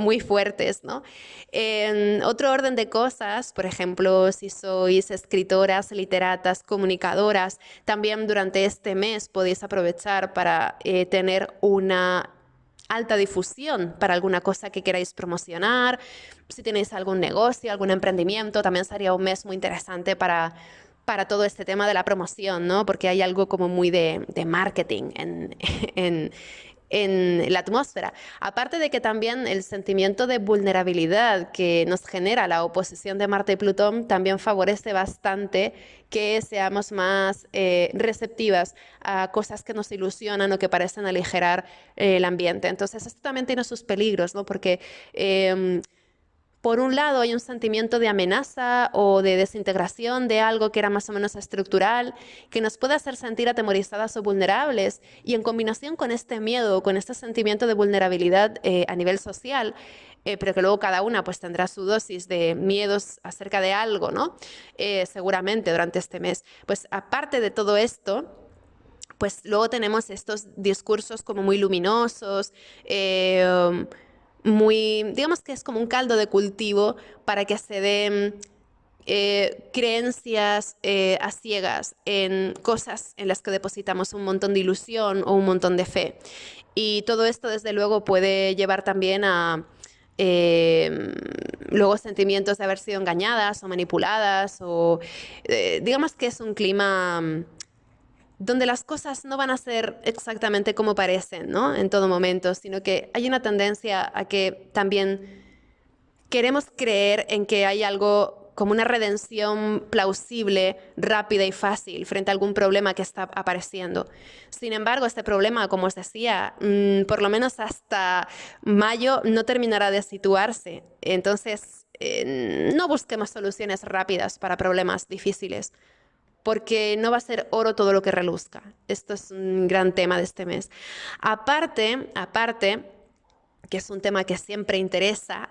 muy fuertes, ¿no? En otro orden de cosas, por ejemplo, si sois escritoras, literatas, comunicadoras, también durante este mes podéis aprovechar para tener una alta difusión para alguna cosa que queráis promocionar. Si tenéis algún negocio, algún emprendimiento, también sería un mes muy interesante para todo este tema de la promoción, ¿no? Porque hay algo como muy de marketing en, en la atmósfera. Aparte de que también el sentimiento de vulnerabilidad que nos genera la oposición de Marte y Plutón también favorece bastante que seamos más receptivas a cosas que nos ilusionan o que parecen aligerar el ambiente. Entonces, esto también tiene sus peligros, ¿no? Porque por un lado hay un sentimiento de amenaza o de desintegración de algo que era más o menos estructural, que nos puede hacer sentir atemorizadas o vulnerables, y en combinación con este miedo, con este sentimiento de vulnerabilidad a nivel social, pero que luego cada una pues tendrá su dosis de miedos acerca de algo, ¿no? Seguramente durante este mes. Pues aparte de todo esto, pues luego tenemos estos discursos como muy luminosos, muy, digamos que es como un caldo de cultivo para que se den creencias a ciegas en cosas en las que depositamos un montón de ilusión o un montón de fe. Y todo esto, desde luego, puede llevar también a luego sentimientos de haber sido engañadas o manipuladas, o digamos que es un clima donde las cosas no van a ser exactamente como parecen, ¿no? En todo momento, sino que hay una tendencia a que también queremos creer en que hay algo como una redención plausible, rápida y fácil frente a algún problema que está apareciendo. Sin embargo, este problema, como os decía, por lo menos hasta mayo no terminará de situarse. Entonces, no busquemos soluciones rápidas para problemas difíciles, porque no va a ser oro todo lo que reluzca. Esto es un gran tema de este mes. Aparte, que es un tema que siempre interesa,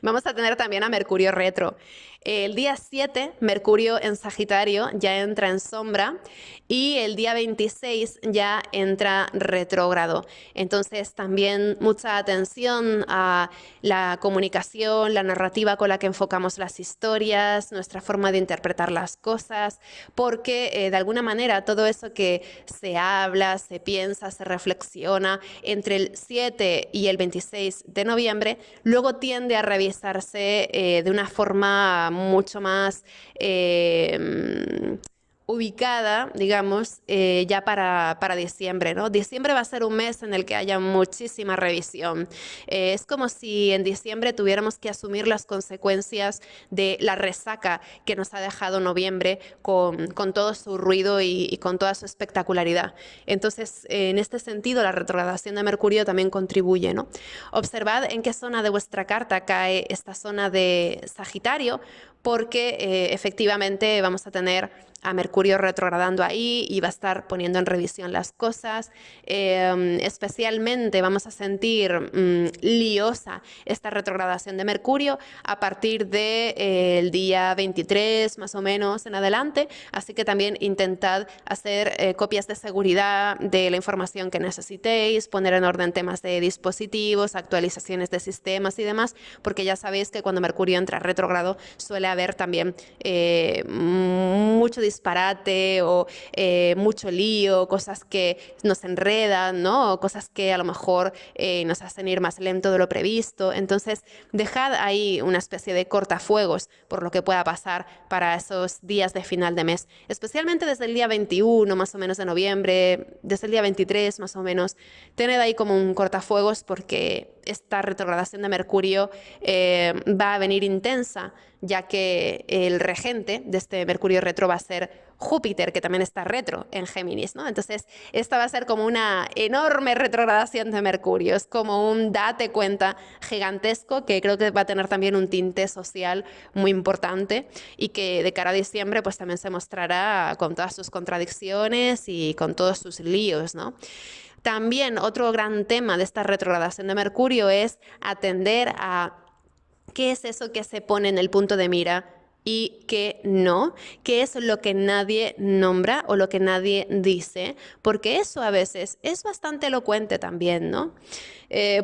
vamos a tener también a Mercurio retro. El día 7, Mercurio en Sagitario ya entra en sombra, y el día 26 ya entra retrógrado. Entonces también mucha atención a la comunicación, la narrativa con la que enfocamos las historias, nuestra forma de interpretar las cosas, porque de alguna manera todo eso que se habla, se piensa, se reflexiona entre el 7 y el 26 de noviembre, luego tiende a revisarse de una forma mucho más ubicada, digamos, ya para diciembre, ¿no? Diciembre va a ser un mes en el que haya muchísima revisión. Es como si en diciembre tuviéramos que asumir las consecuencias de la resaca que nos ha dejado noviembre con todo su ruido y con toda su espectacularidad. Entonces, en este sentido, la retrogradación de Mercurio también contribuye, ¿no? Observad en qué zona de vuestra carta cae esta zona de Sagitario, porque efectivamente vamos a tener a Mercurio retrogradando ahí y va a estar poniendo en revisión las cosas. Especialmente vamos a sentir liosa esta retrogradación de Mercurio a partir del día 23 más o menos en adelante, así que también intentad hacer copias de seguridad de la información que necesitéis, poner en orden temas de dispositivos, actualizaciones de sistemas y demás, porque ya sabéis que cuando Mercurio entra retrógrado suele suele haber también mucho disparate o mucho lío, cosas que nos enredan, ¿no? O cosas que a lo mejor nos hacen ir más lento de lo previsto. Entonces, dejad ahí una especie de cortafuegos por lo que pueda pasar para esos días de final de mes, especialmente desde el día 21 más o menos de noviembre, desde el día 23 más o menos. Tened ahí como un cortafuegos porque esta retrogradación de Mercurio va a venir intensa, ya que el regente de este Mercurio retro va a ser Júpiter, que también está retro en Géminis, ¿no? Entonces, esta va a ser como una enorme retrogradación de Mercurio, es como un date cuenta gigantesco que creo que va a tener también un tinte social muy importante y que de cara a diciembre pues también se mostrará con todas sus contradicciones y con todos sus líos, ¿no? También otro gran tema de esta retrogradación de Mercurio es atender a qué es eso que se pone en el punto de mira y qué no, qué es lo que nadie nombra o lo que nadie dice, porque eso a veces es bastante elocuente también, ¿no?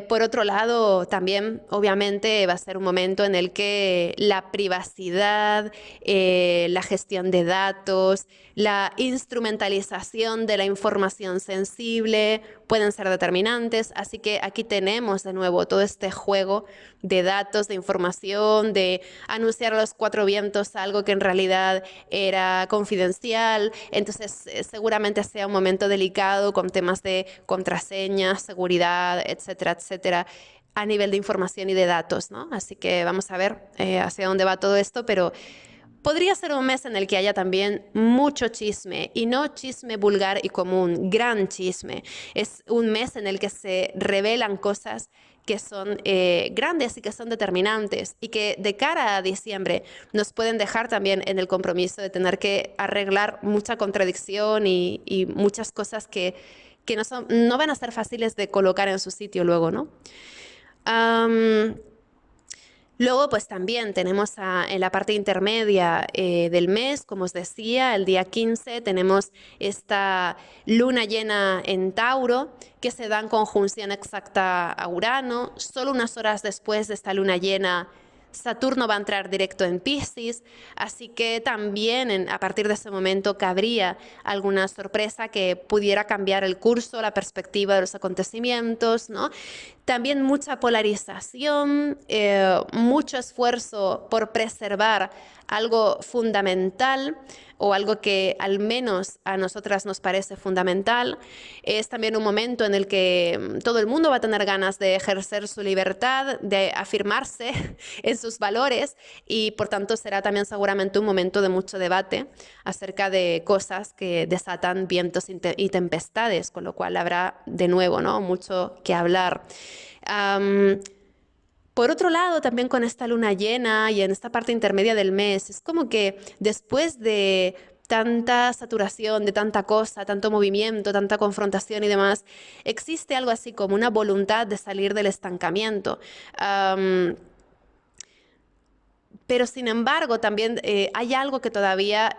Por otro lado, también obviamente va a ser un momento en el que la privacidad, la gestión de datos, la instrumentalización de la información sensible pueden ser determinantes, así que aquí tenemos de nuevo todo este juego de datos, de información, de anunciar a los cuatro vientos algo que en realidad era confidencial, entonces seguramente sea un momento delicado con temas de contraseñas, seguridad, etcétera, etcétera, a nivel de información y de datos, ¿no? Así que vamos a ver hacia dónde va todo esto, pero podría ser un mes en el que haya también mucho chisme, y no chisme vulgar y común, gran chisme. Es un mes en el que se revelan cosas que son grandes y que son determinantes y que de cara a diciembre nos pueden dejar también en el compromiso de tener que arreglar mucha contradicción y muchas cosas que no van a ser fáciles de colocar en su sitio luego, ¿no? Luego, pues también tenemos en la parte intermedia del mes, como os decía, el día 15 tenemos esta luna llena en Tauro, que se da en conjunción exacta a Urano. Solo unas horas después de esta luna llena, Saturno va a entrar directo en Piscis, así que también a partir de ese momento cabría alguna sorpresa que pudiera cambiar el curso, la perspectiva de los acontecimientos, ¿no? También mucha polarización, mucho esfuerzo por preservar algo fundamental o algo que al menos a nosotras nos parece fundamental. Es también un momento en el que todo el mundo va a tener ganas de ejercer su libertad, de afirmarse en sus valores y por tanto será también seguramente un momento de mucho debate acerca de cosas que desatan vientos y tempestades, con lo cual habrá de nuevo, ¿no?, mucho que hablar. Por otro lado, también con esta luna llena y en esta parte intermedia del mes, es como que después de tanta saturación, de tanta cosa, tanto movimiento, tanta confrontación y demás, existe algo así como una voluntad de salir del estancamiento. Pero sin embargo, también hay algo que todavía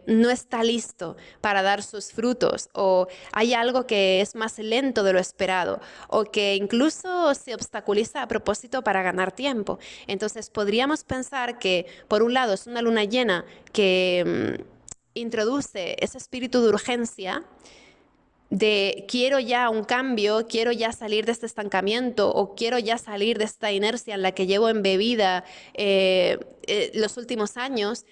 no está listo para dar sus frutos, o hay algo que es más lento de lo esperado, o que incluso se obstaculiza a propósito para ganar tiempo. Entonces, podríamos pensar que, por un lado, es una luna llena que introduce ese espíritu de urgencia, de quiero ya un cambio, quiero ya salir de este estancamiento o quiero ya salir de esta inercia en la que llevo embebida los últimos años,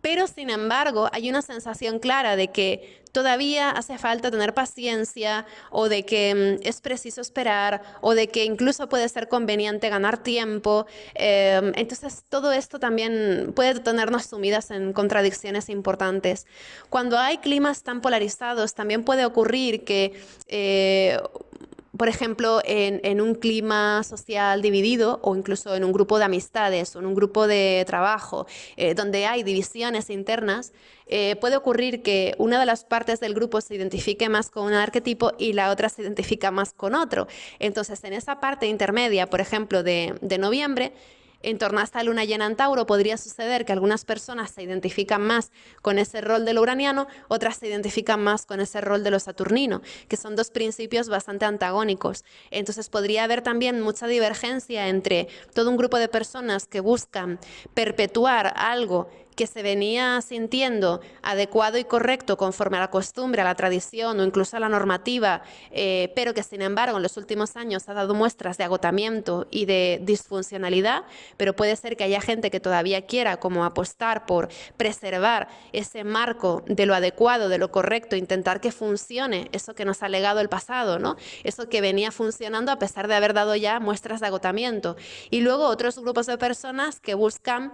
pero sin embargo hay una sensación clara de que todavía hace falta tener paciencia o de que es preciso esperar o de que incluso puede ser conveniente ganar tiempo. Entonces todo esto también puede tenernos sumidas en contradicciones importantes. Cuando hay climas tan polarizados también puede ocurrir que por ejemplo, en un clima social dividido o incluso en un grupo de amistades o en un grupo de trabajo donde hay divisiones internas, puede ocurrir que una de las partes del grupo se identifique más con un arquetipo y la otra se identifica más con otro. Entonces, en esa parte intermedia, por ejemplo, de noviembre, en torno a esta luna llena en Tauro podría suceder que algunas personas se identifican más con ese rol de lo uraniano, otras se identifican más con ese rol de lo saturnino, que son dos principios bastante antagónicos. Entonces podría haber también mucha divergencia entre todo un grupo de personas que buscan perpetuar algo que se venía sintiendo adecuado y correcto conforme a la costumbre, a la tradición o incluso a la normativa, pero que sin embargo en los últimos años ha dado muestras de agotamiento y de disfuncionalidad, pero puede ser que haya gente que todavía quiera como apostar por preservar ese marco de lo adecuado, de lo correcto, intentar que funcione eso que nos ha legado el pasado, ¿no? Eso que venía funcionando a pesar de haber dado ya muestras de agotamiento. Y luego otros grupos de personas que buscan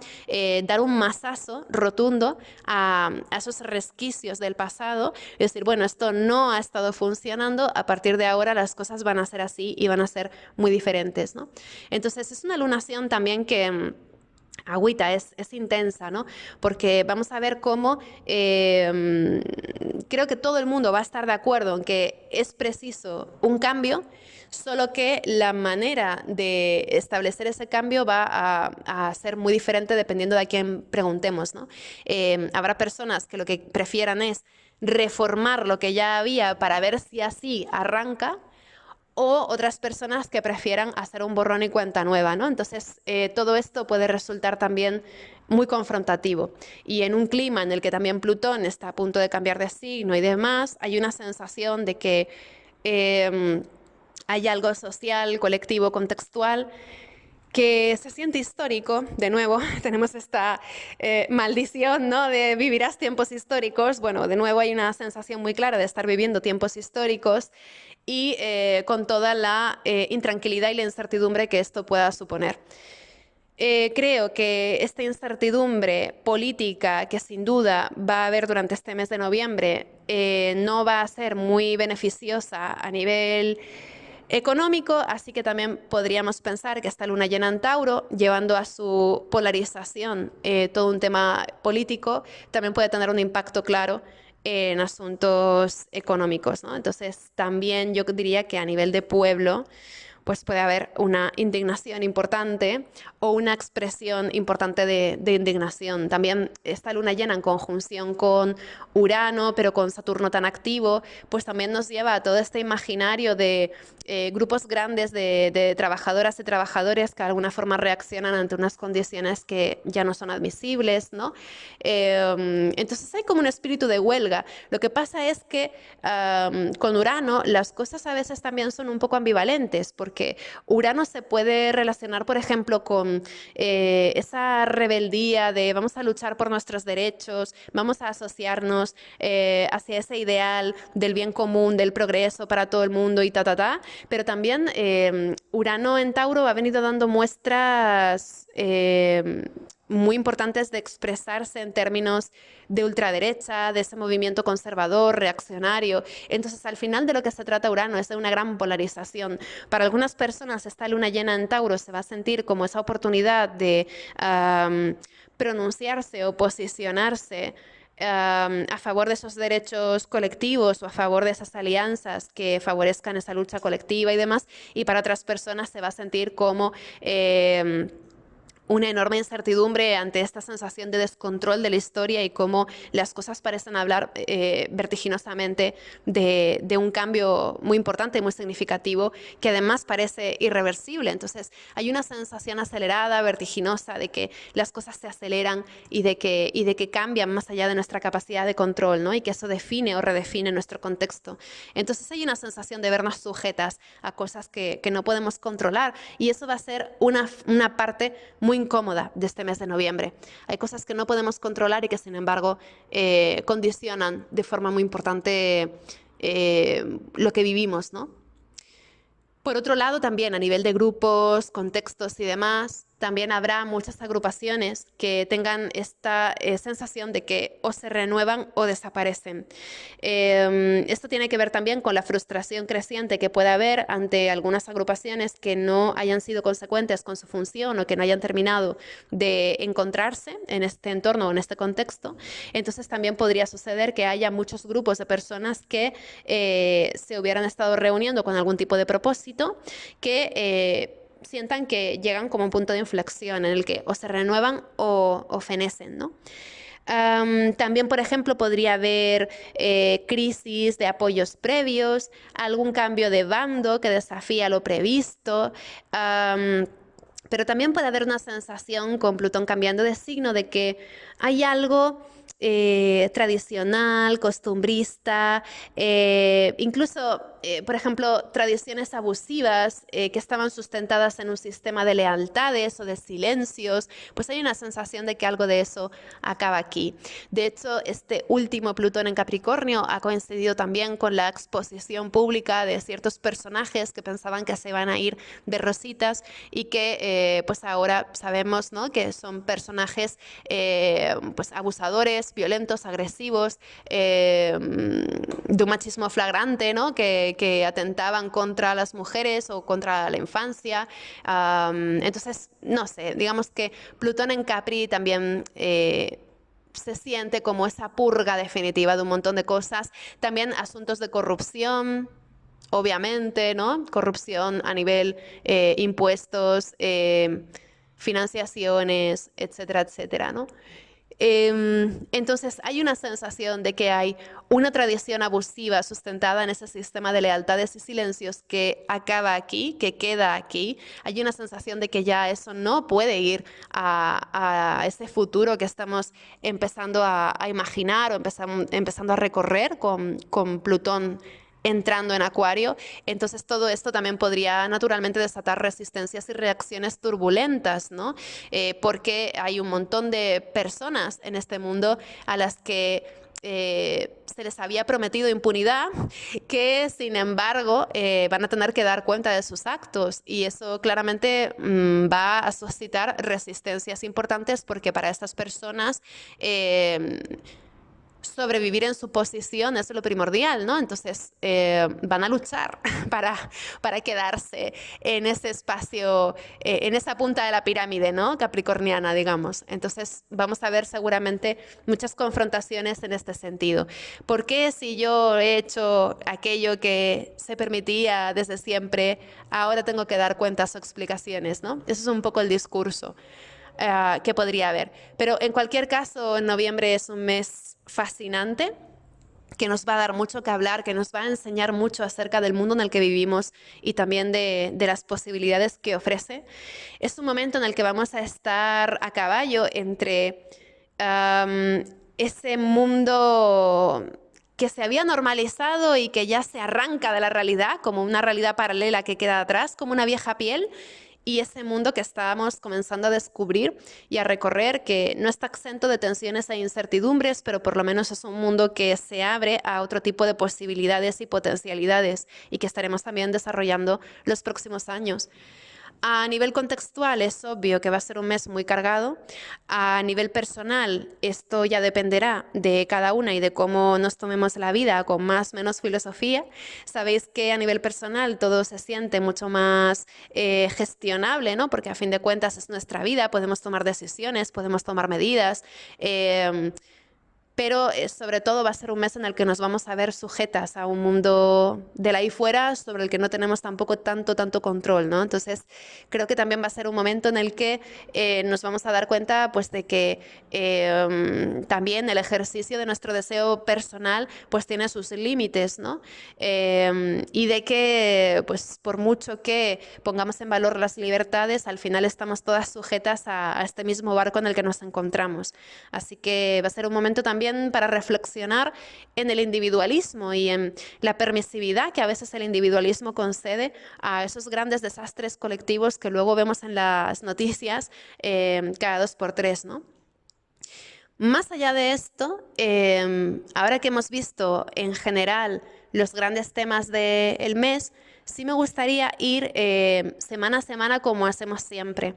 dar un masazo rotundo a esos resquicios del pasado, es decir, bueno, esto no ha estado funcionando, a partir de ahora las cosas van a ser así y van a ser muy diferentes, ¿no? Entonces es una lunación también que agüita, es intensa, ¿no? Porque vamos a ver cómo creo que todo el mundo va a estar de acuerdo en que es preciso un cambio, solo que la manera de establecer ese cambio va a ser muy diferente dependiendo de a quién preguntemos, ¿no? Habrá personas que lo que prefieran es reformar lo que ya había para ver si así arranca, o otras personas que prefieran hacer un borrón y cuenta nueva, ¿no? Entonces, todo esto puede resultar también muy confrontativo. Y en un clima en el que también Plutón está a punto de cambiar de signo y demás, hay una sensación de que hay algo social, colectivo, contextual, que se siente histórico. De nuevo, tenemos esta maldición, ¿no?, de vivirás tiempos históricos. Bueno, de nuevo hay una sensación muy clara de estar viviendo tiempos históricos y con toda la intranquilidad y la incertidumbre que esto pueda suponer. Creo que esta incertidumbre política que sin duda va a haber durante este mes de noviembre no va a ser muy beneficiosa a nivel económico, así que también podríamos pensar que esta luna llena en Tauro, llevando a su polarización todo un tema político, también puede tener un impacto claro en asuntos económicos, ¿no? Entonces también yo diría que a nivel de pueblo pues puede haber una indignación importante o una expresión importante de indignación. También esta luna llena en conjunción con Urano, pero con Saturno tan activo, pues también nos lleva a todo este imaginario de grupos grandes de trabajadoras y trabajadores que de alguna forma reaccionan ante unas condiciones que ya no son admisibles, ¿no? Entonces hay como un espíritu de huelga. Lo que pasa es que con Urano las cosas a veces también son un poco ambivalentes, porque Urano se puede relacionar, por ejemplo, con esa rebeldía de vamos a luchar por nuestros derechos, vamos a asociarnos hacia ese ideal del bien común, del progreso para todo el mundo y ta. Pero también Urano en Tauro ha venido dando muestras muy importantes de expresarse en términos de ultraderecha, de ese movimiento conservador, reaccionario. Entonces, al final de lo que se trata Urano es de una gran polarización. Para algunas personas, esta luna llena en Tauro se va a sentir como esa oportunidad de pronunciarse o posicionarse a favor de esos derechos colectivos o a favor de esas alianzas que favorezcan esa lucha colectiva y demás, y para otras personas se va a sentir como una enorme incertidumbre ante esta sensación de descontrol de la historia y cómo las cosas parecen hablar vertiginosamente de un cambio muy importante, muy significativo, que además parece irreversible. Entonces hay una sensación acelerada, vertiginosa, de que las cosas se aceleran y de que cambian más allá de nuestra capacidad de control, ¿no? Y que eso define o redefine nuestro contexto. Entonces hay una sensación de vernos sujetas a cosas que no podemos controlar, y eso va a ser una parte muy incómoda de este mes de noviembre. Hay cosas que no podemos controlar y que sin embargo condicionan de forma muy importante lo que vivimos, ¿no? Por otro lado, también a nivel de grupos, contextos y demás, también habrá muchas agrupaciones que tengan esta sensación de que o se renuevan o desaparecen. Esto tiene que ver también con la frustración creciente que puede haber ante algunas agrupaciones que no hayan sido consecuentes con su función o que no hayan terminado de encontrarse en este entorno o en este contexto. Entonces también podría suceder que haya muchos grupos de personas que se hubieran estado reuniendo con algún tipo de propósito, que sientan que llegan como un punto de inflexión en el que o se renuevan o fenecen, ¿no? También, por ejemplo, podría haber crisis de apoyos previos, algún cambio de bando que desafía lo previsto. Pero también puede haber una sensación con Plutón cambiando de signo de que hay algo tradicional, costumbrista, incluso, por ejemplo, tradiciones abusivas que estaban sustentadas en un sistema de lealtades o de silencios, pues hay una sensación de que algo de eso acaba aquí. De hecho, este último Plutón en Capricornio ha coincidido también con la exposición pública de ciertos personajes que pensaban que se iban a ir de rositas y que pues ahora sabemos, ¿no?, que son personajes pues abusadores, violentos, agresivos, de un machismo flagrante, ¿no?, que atentaban contra las mujeres o contra la infancia. Entonces, no sé, digamos que Plutón en Capri también se siente como esa purga definitiva de un montón de cosas. También asuntos de corrupción, obviamente, ¿no? Corrupción a nivel impuestos, financiaciones, etcétera, etcétera, ¿no? Entonces hay una sensación de que hay una tradición abusiva sustentada en ese sistema de lealtades y silencios que acaba aquí, que queda aquí. Hay una sensación de que ya eso no puede ir a ese futuro que estamos empezando a imaginar o empezando a recorrer con Plutón entrando en Acuario. Entonces todo esto también podría naturalmente desatar resistencias y reacciones turbulentas, ¿no? Porque hay un montón de personas en este mundo a las que se les había prometido impunidad, que sin embargo van a tener que dar cuenta de sus actos, y eso claramente va a suscitar resistencias importantes, porque para estas personas sobrevivir en su posición es lo primordial, ¿no? Entonces van a luchar para quedarse en ese espacio, en esa punta de la pirámide, ¿no?, capricorniana, digamos. Entonces vamos a ver seguramente muchas confrontaciones en este sentido. ¿Por qué, si yo he hecho aquello que se permitía desde siempre, ahora tengo que dar cuentas o explicaciones, ¿no? Eso es un poco el discurso que podría haber. Pero en cualquier caso, noviembre es un mes fascinante, que nos va a dar mucho que hablar, que nos va a enseñar mucho acerca del mundo en el que vivimos y también de las posibilidades que ofrece. Es un momento en el que vamos a estar a caballo entre ese mundo que se había normalizado y que ya se arranca de la realidad, como una realidad paralela que queda atrás, como una vieja piel, y ese mundo que estábamos comenzando a descubrir y a recorrer, que no está exento de tensiones e incertidumbres, pero por lo menos es un mundo que se abre a otro tipo de posibilidades y potencialidades, y que estaremos también desarrollando los próximos años. A nivel contextual es obvio que va a ser un mes muy cargado. A nivel personal, esto ya dependerá de cada una y de cómo nos tomemos la vida, con más o menos filosofía. Sabéis que a nivel personal todo se siente mucho más gestionable, ¿no? Porque a fin de cuentas es nuestra vida, podemos tomar decisiones, podemos tomar medidas. Pero sobre todo va a ser un mes en el que nos vamos a ver sujetas a un mundo de ahí fuera sobre el que no tenemos tampoco tanto control, ¿no? Entonces creo que también va a ser un momento en el que nos vamos a dar cuenta, pues, de que también el ejercicio de nuestro deseo personal pues tiene sus límites, ¿no? Y de que, pues, por mucho que pongamos en valor las libertades, al final estamos todas sujetas a este mismo barco en el que nos encontramos. Así que va a ser un momento también para reflexionar en el individualismo y en la permisividad que a veces el individualismo concede a esos grandes desastres colectivos que luego vemos en las noticias cada 2 por 3, ¿no? Más allá de esto, ahora que hemos visto en general los grandes temas del mes, sí me gustaría ir semana a semana como hacemos siempre.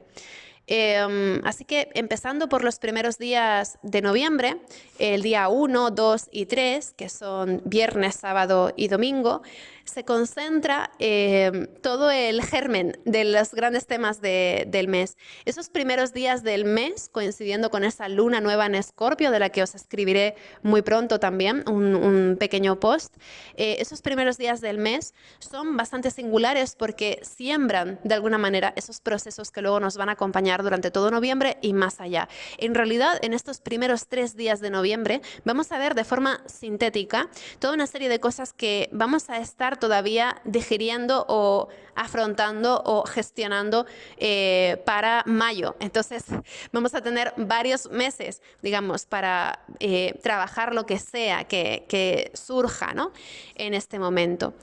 Así que empezando por los primeros días de noviembre, el día 1, 2 y 3, que son viernes, sábado y domingo, se concentra todo el germen de los grandes temas del mes. Esos primeros días del mes, coincidiendo con esa luna nueva en Escorpio, de la que os escribiré muy pronto también, un pequeño post, esos primeros días del mes son bastante singulares porque siembran de alguna manera esos procesos que luego nos van a acompañar durante todo noviembre y más allá. En realidad, en estos primeros 3 días de noviembre vamos a ver de forma sintética toda una serie de cosas que vamos a estar todavía digiriendo o afrontando o gestionando para mayo. Entonces vamos a tener varios meses, digamos, para trabajar lo que sea que surja, ¿no?, en este momento.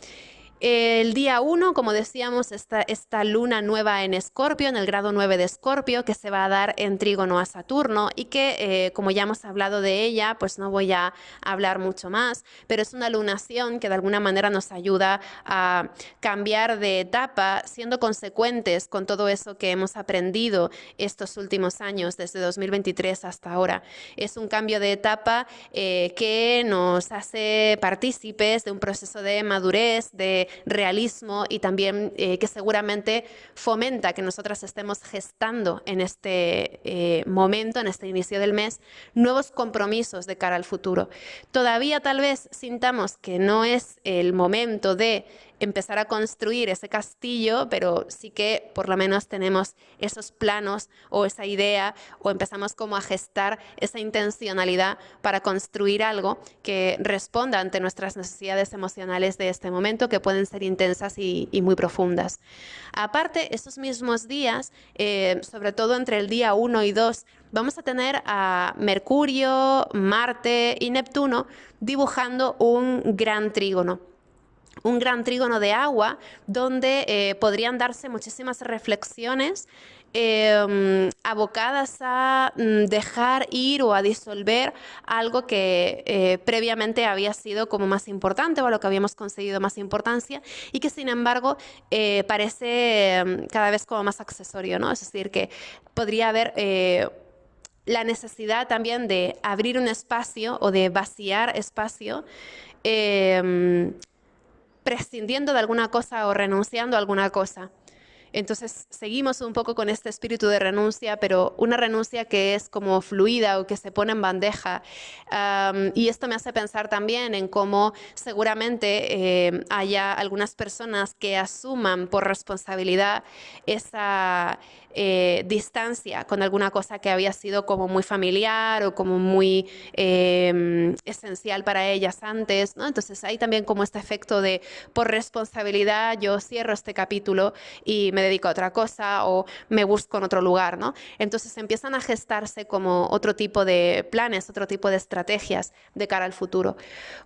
El día 1, como decíamos, esta luna nueva en Escorpio, en el grado 9 de Escorpio, que se va a dar en trígono a Saturno y que, como ya hemos hablado de ella, pues no voy a hablar mucho más, pero es una lunación que de alguna manera nos ayuda a cambiar de etapa, siendo consecuentes con todo eso que hemos aprendido estos últimos años, desde 2023 hasta ahora. Es un cambio de etapa que nos hace partícipes de un proceso de madurez, de realismo y también que seguramente fomenta que nosotras estemos gestando en este momento, en este inicio del mes, nuevos compromisos de cara al futuro. Todavía tal vez sintamos que no es el momento de empezar a construir ese castillo, pero sí que por lo menos tenemos esos planos o esa idea o empezamos como a gestar esa intencionalidad para construir algo que responda ante nuestras necesidades emocionales de este momento, que pueden ser intensas y muy profundas. Aparte, estos mismos días, sobre todo entre el día 1 y 2, vamos a tener a Mercurio, Marte y Neptuno dibujando un gran trígono. Un gran trígono de agua donde podrían darse muchísimas reflexiones abocadas a dejar ir o a disolver algo que previamente había sido como más importante o a lo que habíamos concedido más importancia y que sin embargo parece cada vez como más accesorio, ¿no? Es decir, que podría haber la necesidad también de abrir un espacio o de vaciar espacio prescindiendo de alguna cosa o renunciando a alguna cosa. Entonces seguimos un poco con este espíritu de renuncia, pero una renuncia que es como fluida o que se pone en bandeja. Y esto me hace pensar también en cómo seguramente haya algunas personas que asuman por responsabilidad esa distancia con alguna cosa que había sido como muy familiar o como muy esencial para ellas antes, ¿no? Entonces hay también como este efecto de por responsabilidad yo cierro este capítulo y me dedico a otra cosa o me busco en otro lugar, ¿no? Entonces empiezan a gestarse como otro tipo de planes, otro tipo de estrategias de cara al futuro.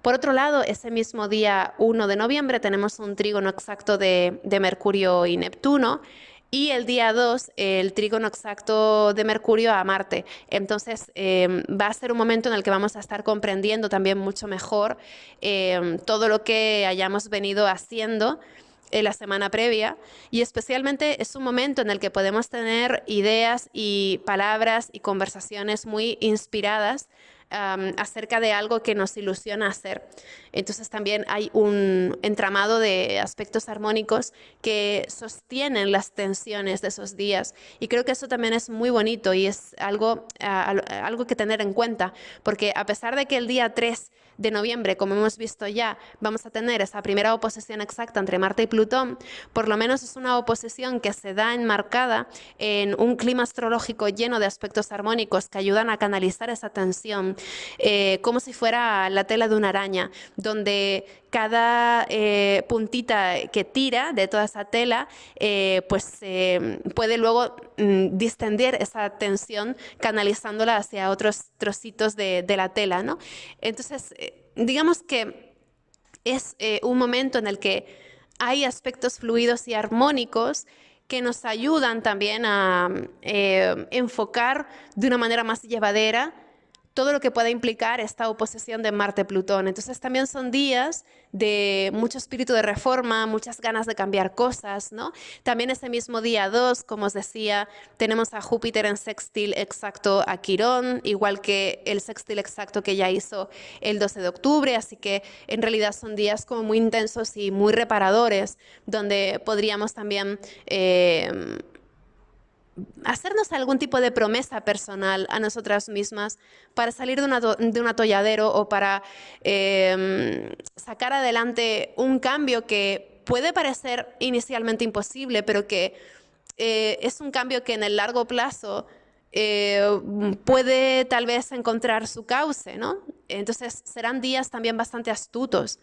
Por otro lado, ese mismo día 1 de noviembre tenemos un trígono exacto de Mercurio y Neptuno. Y el día 2, el trígono exacto de Mercurio a Marte. Entonces, va a ser un momento en el que vamos a estar comprendiendo también mucho mejor todo lo que hayamos venido haciendo la semana previa y especialmente es un momento en el que podemos tener ideas y palabras y conversaciones muy inspiradas acerca de algo que nos ilusiona hacer. Entonces también hay un entramado de aspectos armónicos que sostienen las tensiones de esos días y creo que eso también es muy bonito y es algo que tener en cuenta, porque a pesar de que el día 3 de noviembre, como hemos visto ya, vamos a tener esa primera oposición exacta entre Marte y Plutón, por lo menos es una oposición que se da enmarcada en un clima astrológico lleno de aspectos armónicos que ayudan a canalizar esa tensión, como si fuera la tela de una araña, donde cada puntita que tira de toda esa tela, pues puede luego distender esa tensión canalizándola hacia otros trocitos de la tela, ¿no? Entonces, digamos que es un momento en el que hay aspectos fluidos y armónicos que nos ayudan también a enfocar de una manera más llevadera todo lo que pueda implicar esta oposición de Marte-Plutón. Entonces también son días de mucho espíritu de reforma, muchas ganas de cambiar cosas, ¿no? También ese mismo día 2, como os decía, tenemos a Júpiter en sextil exacto a Quirón, igual que el sextil exacto que ya hizo el 12 de octubre, así que en realidad son días como muy intensos y muy reparadores, donde podríamos también hacernos algún tipo de promesa personal a nosotras mismas para salir de un atolladero o para sacar adelante un cambio que puede parecer inicialmente imposible, pero que es un cambio que en el largo plazo puede tal vez encontrar su cauce, ¿no? Entonces serán días también bastante astutos.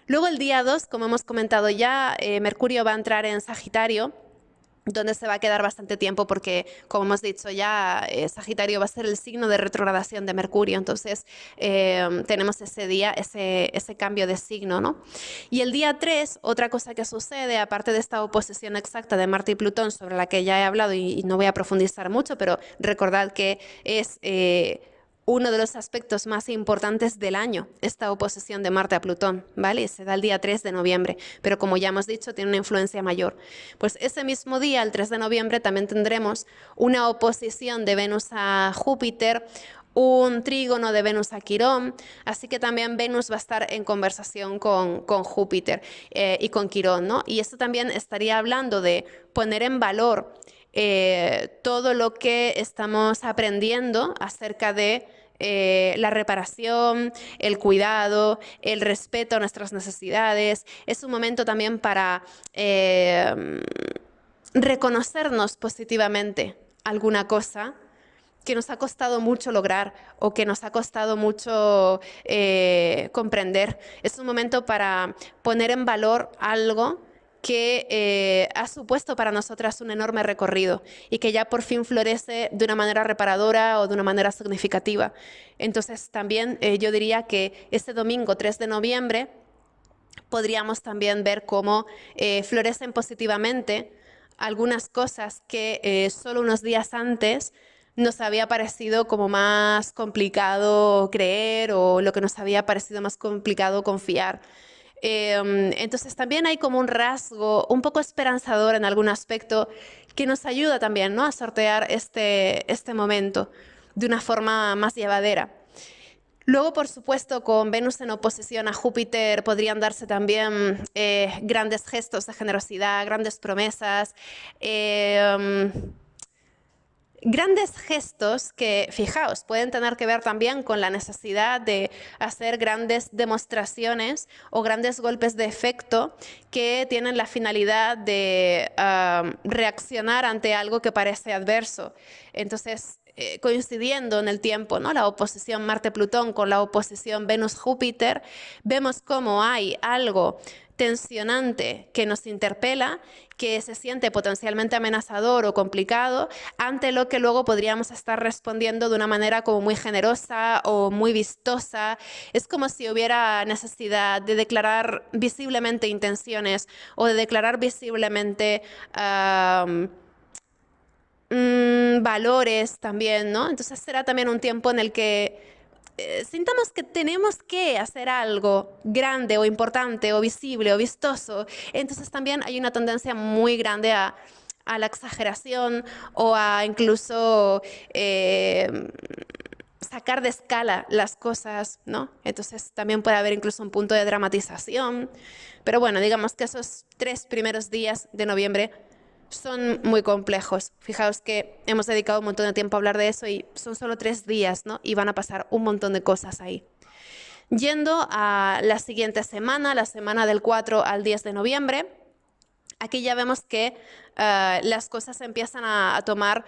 Luego el día 2, como hemos comentado ya, Mercurio va a entrar en Sagitario, donde se va a quedar bastante tiempo porque, como hemos dicho ya, Sagitario va a ser el signo de retrogradación de Mercurio, entonces tenemos ese día, ese cambio de signo, ¿no? Y el día 3, otra cosa que sucede, aparte de esta oposición exacta de Marte y Plutón, sobre la que ya he hablado y no voy a profundizar mucho, pero recordad que es uno de los aspectos más importantes del año, esta oposición de Marte a Plutón, ¿vale? Se da el día 3 de noviembre, pero como ya hemos dicho, tiene una influencia mayor. Pues ese mismo día, el 3 de noviembre, también tendremos una oposición de Venus a Júpiter, un trígono de Venus a Quirón, así que también Venus va a estar en conversación con Júpiter y con Quirón, ¿no? Y esto también estaría hablando de poner en valor todo lo que estamos aprendiendo acerca de la reparación, el cuidado, el respeto a nuestras necesidades. Es un momento también para reconocernos positivamente alguna cosa que nos ha costado mucho lograr o que nos ha costado mucho comprender. Es un momento para poner en valor algo que ha supuesto para nosotras un enorme recorrido y que ya por fin florece de una manera reparadora o de una manera significativa. Entonces también yo diría que este domingo 3 de noviembre podríamos también ver cómo florecen positivamente algunas cosas que solo unos días antes nos había parecido como más complicado creer o lo que nos había parecido más complicado confiar. Entonces también hay como un rasgo un poco esperanzador en algún aspecto que nos ayuda también, ¿no?, a sortear este momento de una forma más llevadera. Luego, por supuesto, con Venus en oposición a Júpiter podrían darse también grandes gestos de generosidad, grandes promesas, grandes gestos que, fijaos, pueden tener que ver también con la necesidad de hacer grandes demostraciones o grandes golpes de efecto que tienen la finalidad de reaccionar ante algo que parece adverso. Entonces, coincidiendo en el tiempo, ¿no?, la oposición Marte-Plutón con la oposición Venus-Júpiter, vemos cómo hay algo tensionante que nos interpela, que se siente potencialmente amenazador o complicado, ante lo que luego podríamos estar respondiendo de una manera como muy generosa o muy vistosa. Es como si hubiera necesidad de declarar visiblemente intenciones o de declarar visiblemente valores también, ¿no? Entonces será también un tiempo en el que sintamos que tenemos que hacer algo grande o importante o visible o vistoso. Entonces también hay una tendencia muy grande a la exageración o a incluso sacar de escala las cosas, ¿no? Entonces también puede haber incluso un punto de dramatización. Pero bueno, digamos que esos 3 primeros días de noviembre son muy complejos. Fijaos que hemos dedicado un montón de tiempo a hablar de eso y son solo 3 días, ¿no? Y van a pasar un montón de cosas ahí. Yendo a la siguiente semana, la semana del 4 al 10 de noviembre, aquí ya vemos que las cosas empiezan a tomar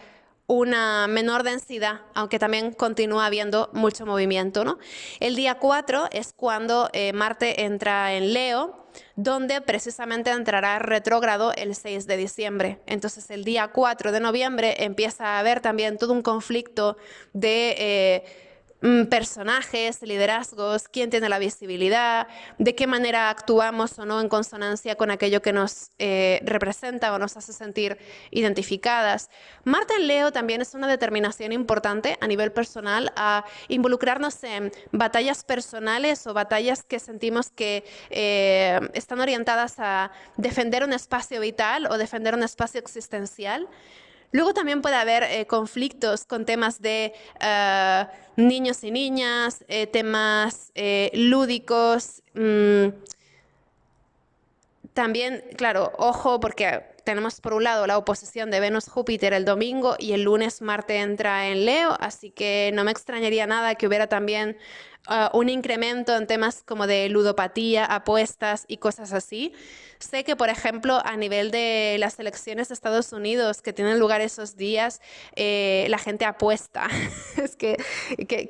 una menor densidad, aunque también continúa habiendo mucho movimiento, ¿no? El día 4 es cuando Marte entra en Leo, donde precisamente entrará retrógrado el 6 de diciembre. Entonces el día 4 de noviembre empieza a haber también todo un conflicto de personajes, liderazgos, quién tiene la visibilidad, de qué manera actuamos o no en consonancia con aquello que nos representa o nos hace sentir identificadas. Marte en Leo también es una determinación importante a nivel personal a involucrarnos en batallas personales o batallas que sentimos que están orientadas a defender un espacio vital o defender un espacio existencial. Luego también puede haber conflictos con temas de niños y niñas, temas lúdicos. También, claro, ojo, porque tenemos por un lado la oposición de Venus-Júpiter el domingo y el lunes Marte entra en Leo, así que no me extrañaría nada que hubiera también un incremento en temas como de ludopatía, apuestas y cosas así. Sé que, por ejemplo, a nivel de las elecciones de Estados Unidos que tienen lugar esos días, la gente apuesta. Es que,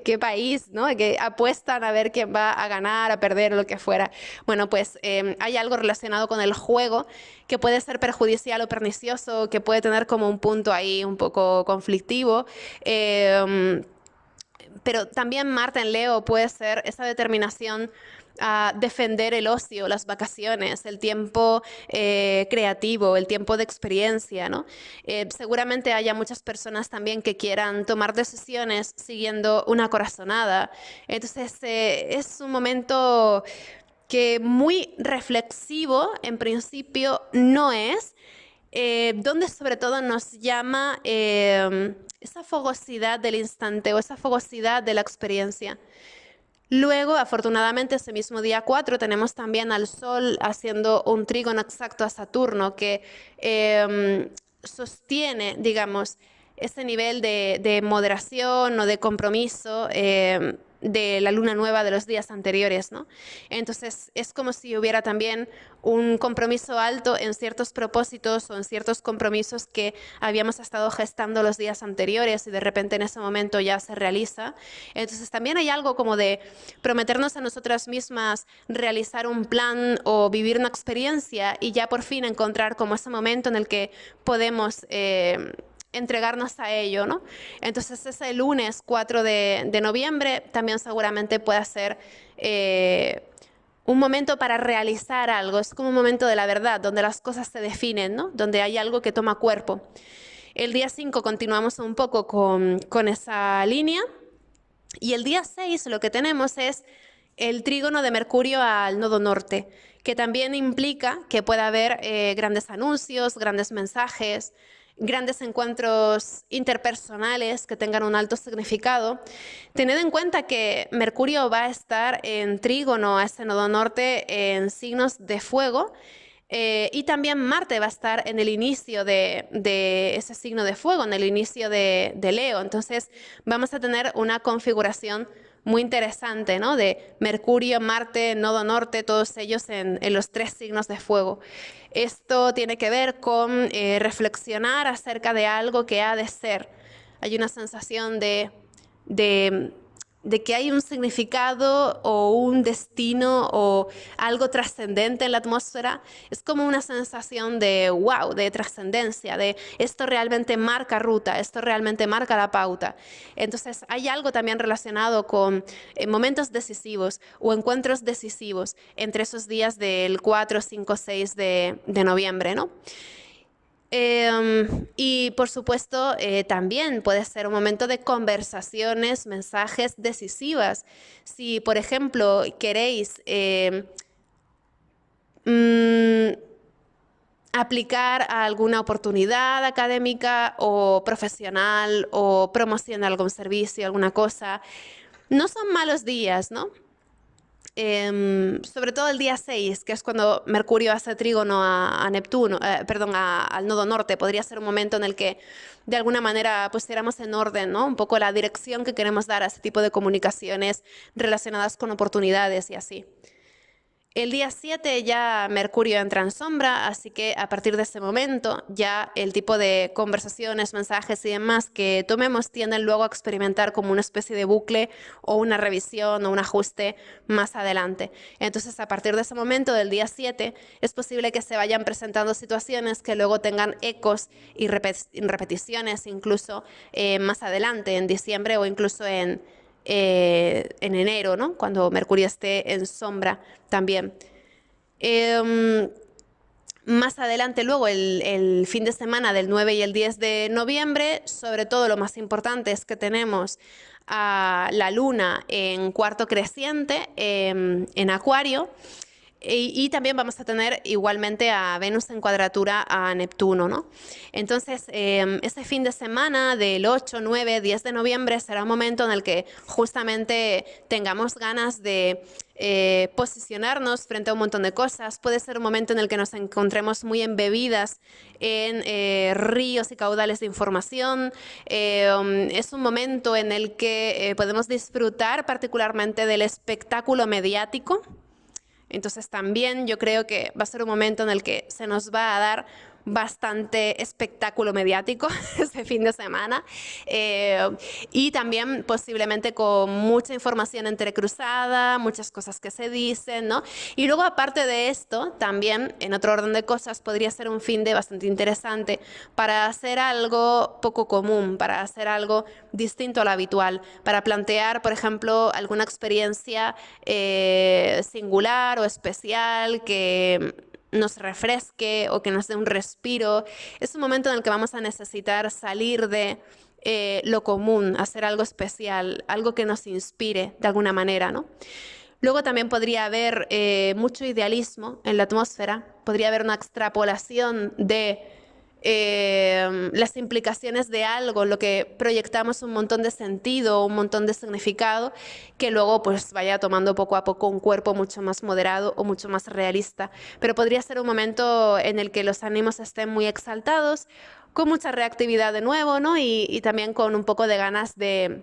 qué país, ¿no? Que apuestan a ver quién va a ganar, a perder o lo que fuera. Bueno, pues hay algo relacionado con el juego que puede ser perjudicial o pernicioso, que puede tener como un punto ahí un poco conflictivo. Pero también Marte en Leo puede ser esa determinación a defender el ocio, las vacaciones, el tiempo creativo, el tiempo de experiencia, ¿no? Seguramente haya muchas personas también que quieran tomar decisiones siguiendo una corazonada. Entonces, es un momento que muy reflexivo, en principio, no es, donde sobre todo nos llama esa fogosidad del instante o esa fogosidad de la experiencia. Luego, afortunadamente, ese mismo día 4 tenemos también al Sol haciendo un trígono exacto a Saturno que sostiene, digamos, ese nivel de moderación o de compromiso de la luna nueva de los días anteriores, ¿no? Entonces, es como si hubiera también un compromiso alto en ciertos propósitos o en ciertos compromisos que habíamos estado gestando los días anteriores y de repente en ese momento ya se realiza. Entonces, también hay algo como de prometernos a nosotras mismas realizar un plan o vivir una experiencia y ya por fin encontrar como ese momento en el que podemos entregarnos a ello, ¿no? Entonces ese lunes 4 de noviembre también seguramente puede ser un momento para realizar algo, es como un momento de la verdad, donde las cosas se definen, ¿no? Donde hay algo que toma cuerpo. El día 5 continuamos un poco con esa línea y el día 6 lo que tenemos es el trígono de Mercurio al nodo norte, que también implica que pueda haber grandes anuncios, grandes mensajes, grandes encuentros interpersonales que tengan un alto significado. Tened en cuenta que Mercurio va a estar en trígono a ese nodo norte en signos de fuego y también Marte va a estar en el inicio de ese signo de fuego, en el inicio de Leo. Entonces vamos a tener una configuración muy interesante, ¿no? De Mercurio, Marte, nodo norte, todos ellos en los tres signos de fuego. Esto tiene que ver con reflexionar acerca de algo que ha de ser. Hay una sensación de que hay un significado o un destino o algo trascendente en la atmósfera. Es como una sensación de wow, de trascendencia, de esto realmente marca ruta, esto realmente marca la pauta. Entonces hay algo también relacionado con momentos decisivos o encuentros decisivos entre esos días del 4, 5, 6 de noviembre, ¿no? Y por supuesto, también puede ser un momento de conversaciones, mensajes decisivas. Si, por ejemplo, queréis aplicar a alguna oportunidad académica o profesional o promocionar algún servicio, alguna cosa, no son malos días, ¿no? Sobre todo el día 6, que es cuando Mercurio hace trígono a Neptuno, perdón, al nodo norte, podría ser un momento en el que de alguna manera pusiéramos en orden, ¿no? Un poco la dirección que queremos dar a ese tipo de comunicaciones relacionadas con oportunidades y así. El día 7 ya Mercurio entra en sombra, así que a partir de ese momento ya el tipo de conversaciones, mensajes y demás que tomemos tienden luego a experimentar como una especie de bucle o una revisión o un ajuste más adelante. Entonces a partir de ese momento del día 7 es posible que se vayan presentando situaciones que luego tengan ecos y repeticiones incluso más adelante en diciembre o incluso en en enero, ¿no? Cuando Mercurio esté en sombra también. Em, Más adelante, luego, el fin de semana del 9 y el 10 de noviembre, sobre todo lo más importante es que tenemos a la luna en cuarto creciente, en Acuario, y también vamos a tener igualmente a Venus en cuadratura a Neptuno, ¿no? Entonces, ese fin de semana del 8, 9, 10 de noviembre será un momento en el que justamente tengamos ganas de posicionarnos frente a un montón de cosas. Puede ser un momento en el que nos encontremos muy embebidas en ríos y caudales de información. Es un momento en el que podemos disfrutar particularmente del espectáculo mediático. Entonces también yo creo que va a ser un momento en el que se nos va a dar bastante espectáculo mediático ese fin de semana, y también posiblemente con mucha información entrecruzada, muchas cosas que se dicen, ¿no? Y luego aparte de esto, también en otro orden de cosas podría ser un fin de bastante interesante para hacer algo poco común, para hacer algo distinto a lo habitual, para plantear, por ejemplo, alguna experiencia singular o especial que nos refresque o que nos dé un respiro. Es un momento en el que vamos a necesitar salir de lo común, hacer algo especial, algo que nos inspire de alguna manera, ¿no? Luego también podría haber mucho idealismo en la atmósfera, podría haber una extrapolación de las implicaciones de algo, lo que proyectamos un montón de sentido, un montón de significado, que luego pues vaya tomando poco a poco un cuerpo mucho más moderado o mucho más realista. Pero podría ser un momento en el que los ánimos estén muy exaltados, con mucha reactividad de nuevo, ¿no? Y también con un poco de ganas de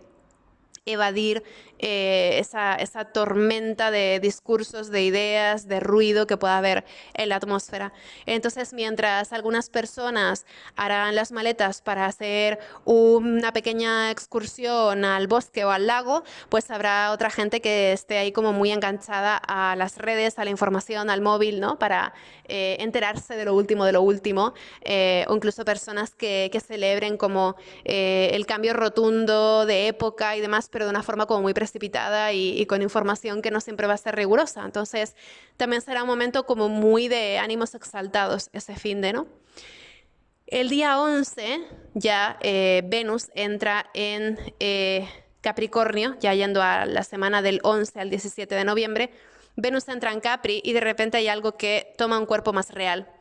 evadir esa tormenta de discursos, de ideas, de ruido que pueda haber en la atmósfera. Entonces, mientras algunas personas harán las maletas para hacer una pequeña excursión al bosque o al lago, pues habrá otra gente que esté ahí como muy enganchada a las redes, a la información, al móvil, ¿no? Para enterarse de lo último, o incluso personas que celebren como el cambio rotundo de época y demás, pero de una forma como muy precipitada y con información que no siempre va a ser rigurosa. Entonces, también será un momento como muy de ánimos exaltados ese fin de, ¿no? El día 11 ya Venus entra en Capricornio, ya yendo a la semana del 11 al 17 de noviembre. Venus entra en Capri y de repente hay algo que toma un cuerpo más real.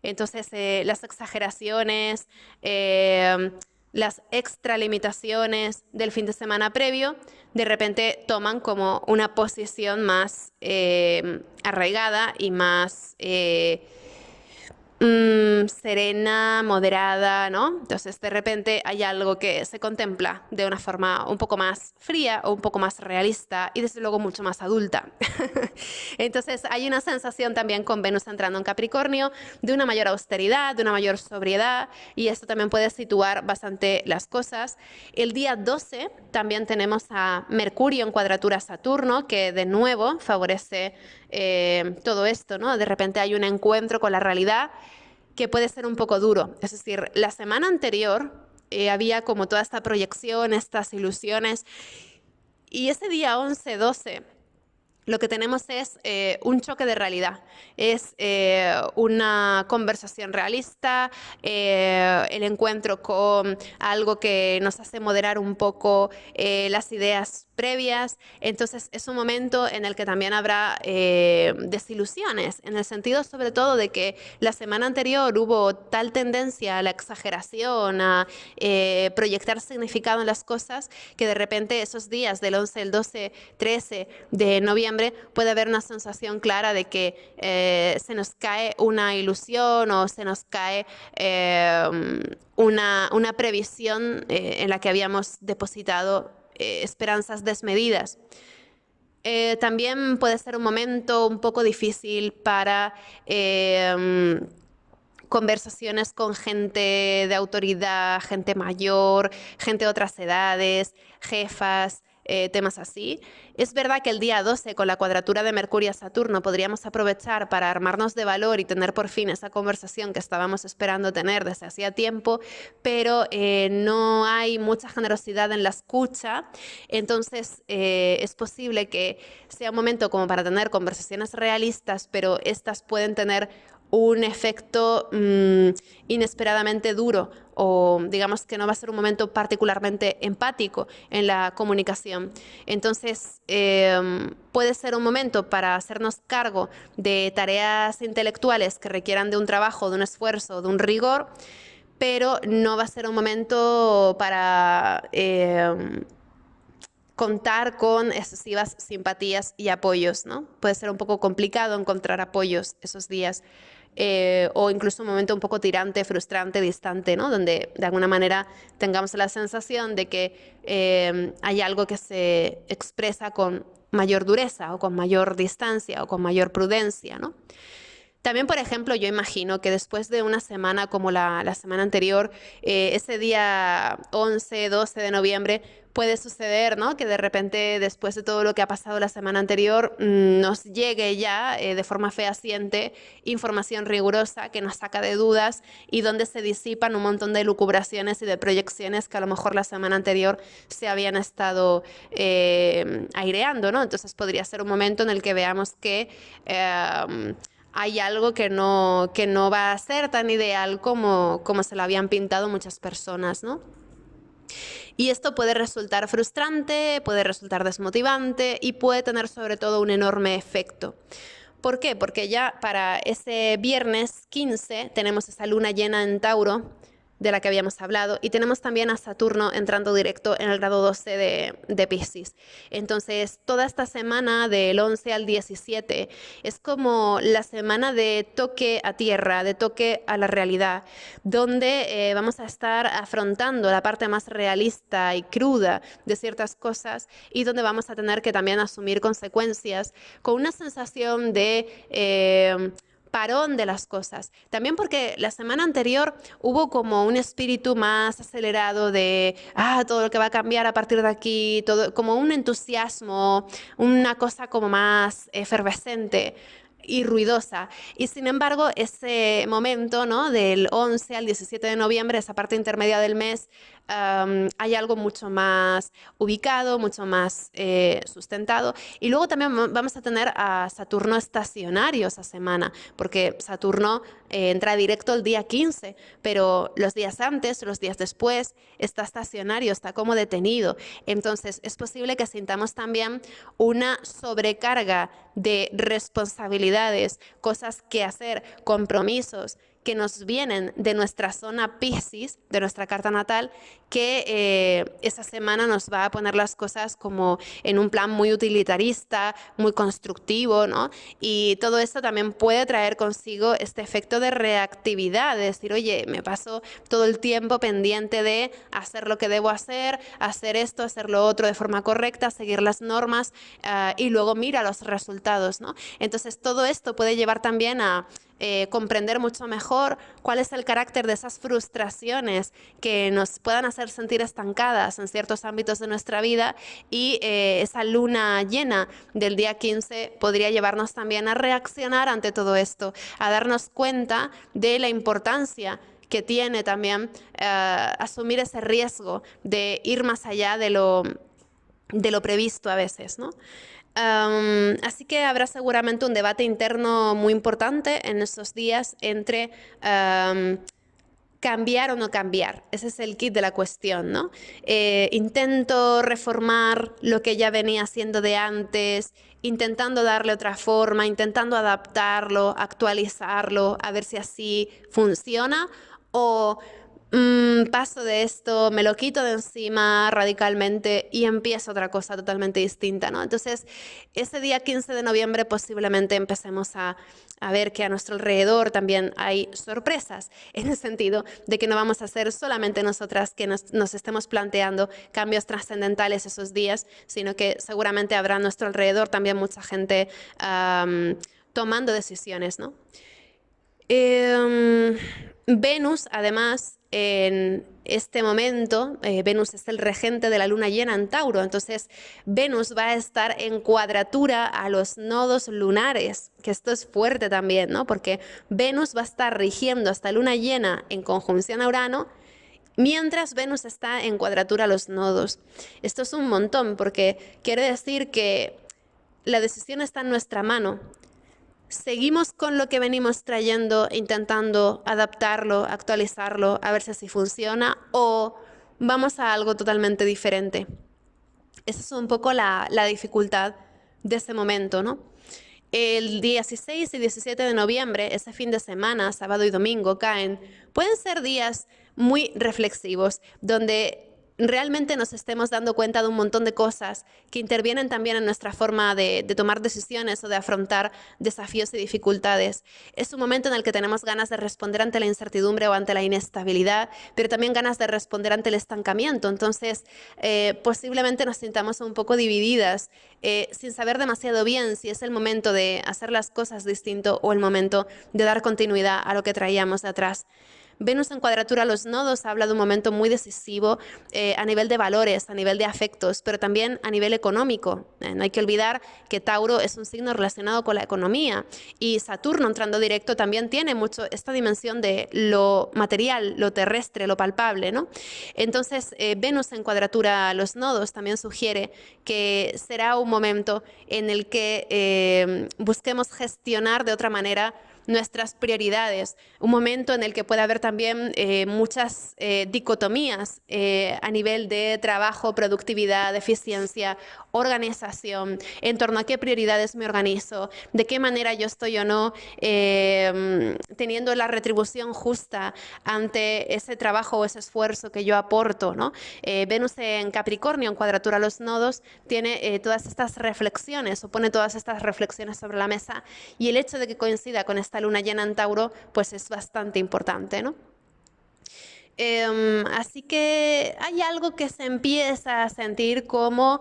Entonces, las exageraciones, las extralimitaciones del fin de semana previo, de repente toman como una posición más arraigada y más serena, moderada, ¿no? Entonces, de repente hay algo que se contempla de una forma un poco más fría o un poco más realista y desde luego mucho más adulta. Entonces, hay una sensación también con Venus entrando en Capricornio de una mayor austeridad, de una mayor sobriedad, y esto también puede situar bastante las cosas. El día 12 también tenemos a Mercurio en cuadratura a Saturno, que de nuevo favorece todo esto, ¿no? De repente hay un encuentro con la realidad que puede ser un poco duro. Es decir, la semana anterior había como toda esta proyección, estas ilusiones, y ese día 11-12 lo que tenemos es un choque de realidad, es una conversación realista, el encuentro con algo que nos hace moderar un poco las ideas previas. Entonces es un momento en el que también habrá desilusiones, en el sentido sobre todo de que la semana anterior hubo tal tendencia a la exageración, a proyectar significado en las cosas, que de repente esos días del 11, el 12, 13 de noviembre puede haber una sensación clara de que se nos cae una ilusión o se nos cae una previsión en la que habíamos depositado esperanzas desmedidas. También puede ser un momento un poco difícil para conversaciones con gente de autoridad, gente mayor, gente de otras edades, jefas, temas así. Es verdad que el día 12, con la cuadratura de Mercurio a Saturno, podríamos aprovechar para armarnos de valor y tener por fin esa conversación que estábamos esperando tener desde hacía tiempo, pero no hay mucha generosidad en la escucha, entonces es posible que sea un momento como para tener conversaciones realistas, pero estas pueden tener un efecto inesperadamente duro, o digamos que no va a ser un momento particularmente empático en la comunicación. Entonces, puede ser un momento para hacernos cargo de tareas intelectuales que requieran de un trabajo, de un esfuerzo, de un rigor, pero no va a ser un momento para contar con excesivas simpatías y apoyos, ¿no? Puede ser un poco complicado encontrar apoyos esos días, o incluso un momento un poco tirante, frustrante, distante, ¿no? Donde de alguna manera tengamos la sensación de que hay algo que se expresa con mayor dureza o con mayor distancia o con mayor prudencia, ¿no? También, por ejemplo, yo imagino que después de una semana como la semana anterior, ese día 11, 12 de noviembre, puede suceder, ¿no? Que de repente, después de todo lo que ha pasado la semana anterior, nos llegue ya de forma fehaciente información rigurosa que nos saca de dudas y donde se disipan un montón de lucubraciones y de proyecciones que a lo mejor la semana anterior se habían estado aireando, ¿no? Entonces podría ser un momento en el que veamos que hay algo que no va a ser tan ideal como se lo habían pintado muchas personas, ¿no? Y esto puede resultar frustrante, puede resultar desmotivante y puede tener sobre todo un enorme efecto. ¿Por qué? Porque ya para ese viernes 15 tenemos esa luna llena en Tauro, de la que habíamos hablado, y tenemos también a Saturno entrando directo en el grado 12 de Piscis. Entonces, toda esta semana del 11 al 17 es como la semana de toque a tierra, de toque a la realidad, donde vamos a estar afrontando la parte más realista y cruda de ciertas cosas y donde vamos a tener que también asumir consecuencias con una sensación de parón de las cosas. También porque la semana anterior hubo como un espíritu más acelerado de todo lo que va a cambiar a partir de aquí, todo, como un entusiasmo, una cosa como más efervescente y ruidosa. Y sin embargo, ese momento, ¿no? Del 11 al 17 de noviembre, esa parte intermedia del mes, hay algo mucho más ubicado, mucho más sustentado. Y luego también vamos a tener a Saturno estacionario esa semana, porque Saturno entra directo el día 15, pero los días antes, los días después, está estacionario, está como detenido. Entonces, es posible que sintamos también una sobrecarga de responsabilidades, cosas que hacer, compromisos que nos vienen de nuestra zona Piscis, de nuestra carta natal, que esa semana nos va a poner las cosas como en un plan muy utilitarista, muy constructivo, ¿no? Y todo esto también puede traer consigo este efecto de reactividad, de decir, oye, me paso todo el tiempo pendiente de hacer lo que debo hacer esto, hacer lo otro de forma correcta, seguir las normas y luego mira los resultados, ¿no? Entonces todo esto puede llevar también a comprender mucho mejor cuál es el carácter de esas frustraciones que nos puedan hacer sentir estancadas en ciertos ámbitos de nuestra vida, y esa luna llena del día 15 podría llevarnos también a reaccionar ante todo esto, a darnos cuenta de la importancia que tiene también asumir ese riesgo de ir más allá de lo previsto a veces, ¿no? Así que habrá seguramente un debate interno muy importante en estos días entre cambiar o no cambiar. Ese es el kit de la cuestión, ¿no? Intento reformar lo que ya venía haciendo de antes, intentando darle otra forma, intentando adaptarlo, actualizarlo, a ver si así funciona, o paso de esto, me lo quito de encima radicalmente y empiezo otra cosa totalmente distinta, ¿no? Entonces, ese día 15 de noviembre posiblemente empecemos a ver que a nuestro alrededor también hay sorpresas, en el sentido de que no vamos a ser solamente nosotras que nos estemos planteando cambios trascendentales esos días, sino que seguramente habrá a nuestro alrededor también mucha gente tomando decisiones, ¿no? Venus, además, en este momento, Venus es el regente de la luna llena en Tauro, entonces Venus va a estar en cuadratura a los nodos lunares, que esto es fuerte también, ¿no? Porque Venus va a estar rigiendo hasta luna llena en conjunción a Urano, mientras Venus está en cuadratura a los nodos. Esto es un montón, porque quiere decir que la decisión está en nuestra mano. Seguimos con lo que venimos trayendo, intentando adaptarlo, actualizarlo, a ver si así funciona, o vamos a algo totalmente diferente. Esa es un poco la dificultad de ese momento, ¿no? El 16 y 17 de noviembre, ese fin de semana, sábado y domingo, pueden ser días muy reflexivos, donde realmente nos estemos dando cuenta de un montón de cosas que intervienen también en nuestra forma de tomar decisiones o de afrontar desafíos y dificultades. Es un momento en el que tenemos ganas de responder ante la incertidumbre o ante la inestabilidad, pero también ganas de responder ante el estancamiento. Entonces, posiblemente nos sintamos un poco divididas, sin saber demasiado bien si es el momento de hacer las cosas distinto o el momento de dar continuidad a lo que traíamos de atrás. Venus en cuadratura a los nodos habla de un momento muy decisivo a nivel de valores, a nivel de afectos, pero también a nivel económico. No hay que olvidar que Tauro es un signo relacionado con la economía y Saturno entrando directo también tiene mucho esta dimensión de lo material, lo terrestre, lo palpable, ¿no? Entonces, Venus en cuadratura a los nodos también sugiere que será un momento en el que busquemos gestionar de otra manera nuestras prioridades, un momento en el que puede haber también muchas dicotomías a nivel de trabajo, productividad, eficiencia, organización, en torno a qué prioridades me organizo, de qué manera yo estoy o no teniendo la retribución justa ante ese trabajo o ese esfuerzo que yo aporto, ¿no? Venus en Capricornio, en cuadratura a los nodos, tiene todas estas reflexiones, o pone todas estas reflexiones sobre la mesa, y el hecho de que coincida con esta luna llena en Tauro, pues es bastante importante, ¿no? Así que hay algo que se empieza a sentir como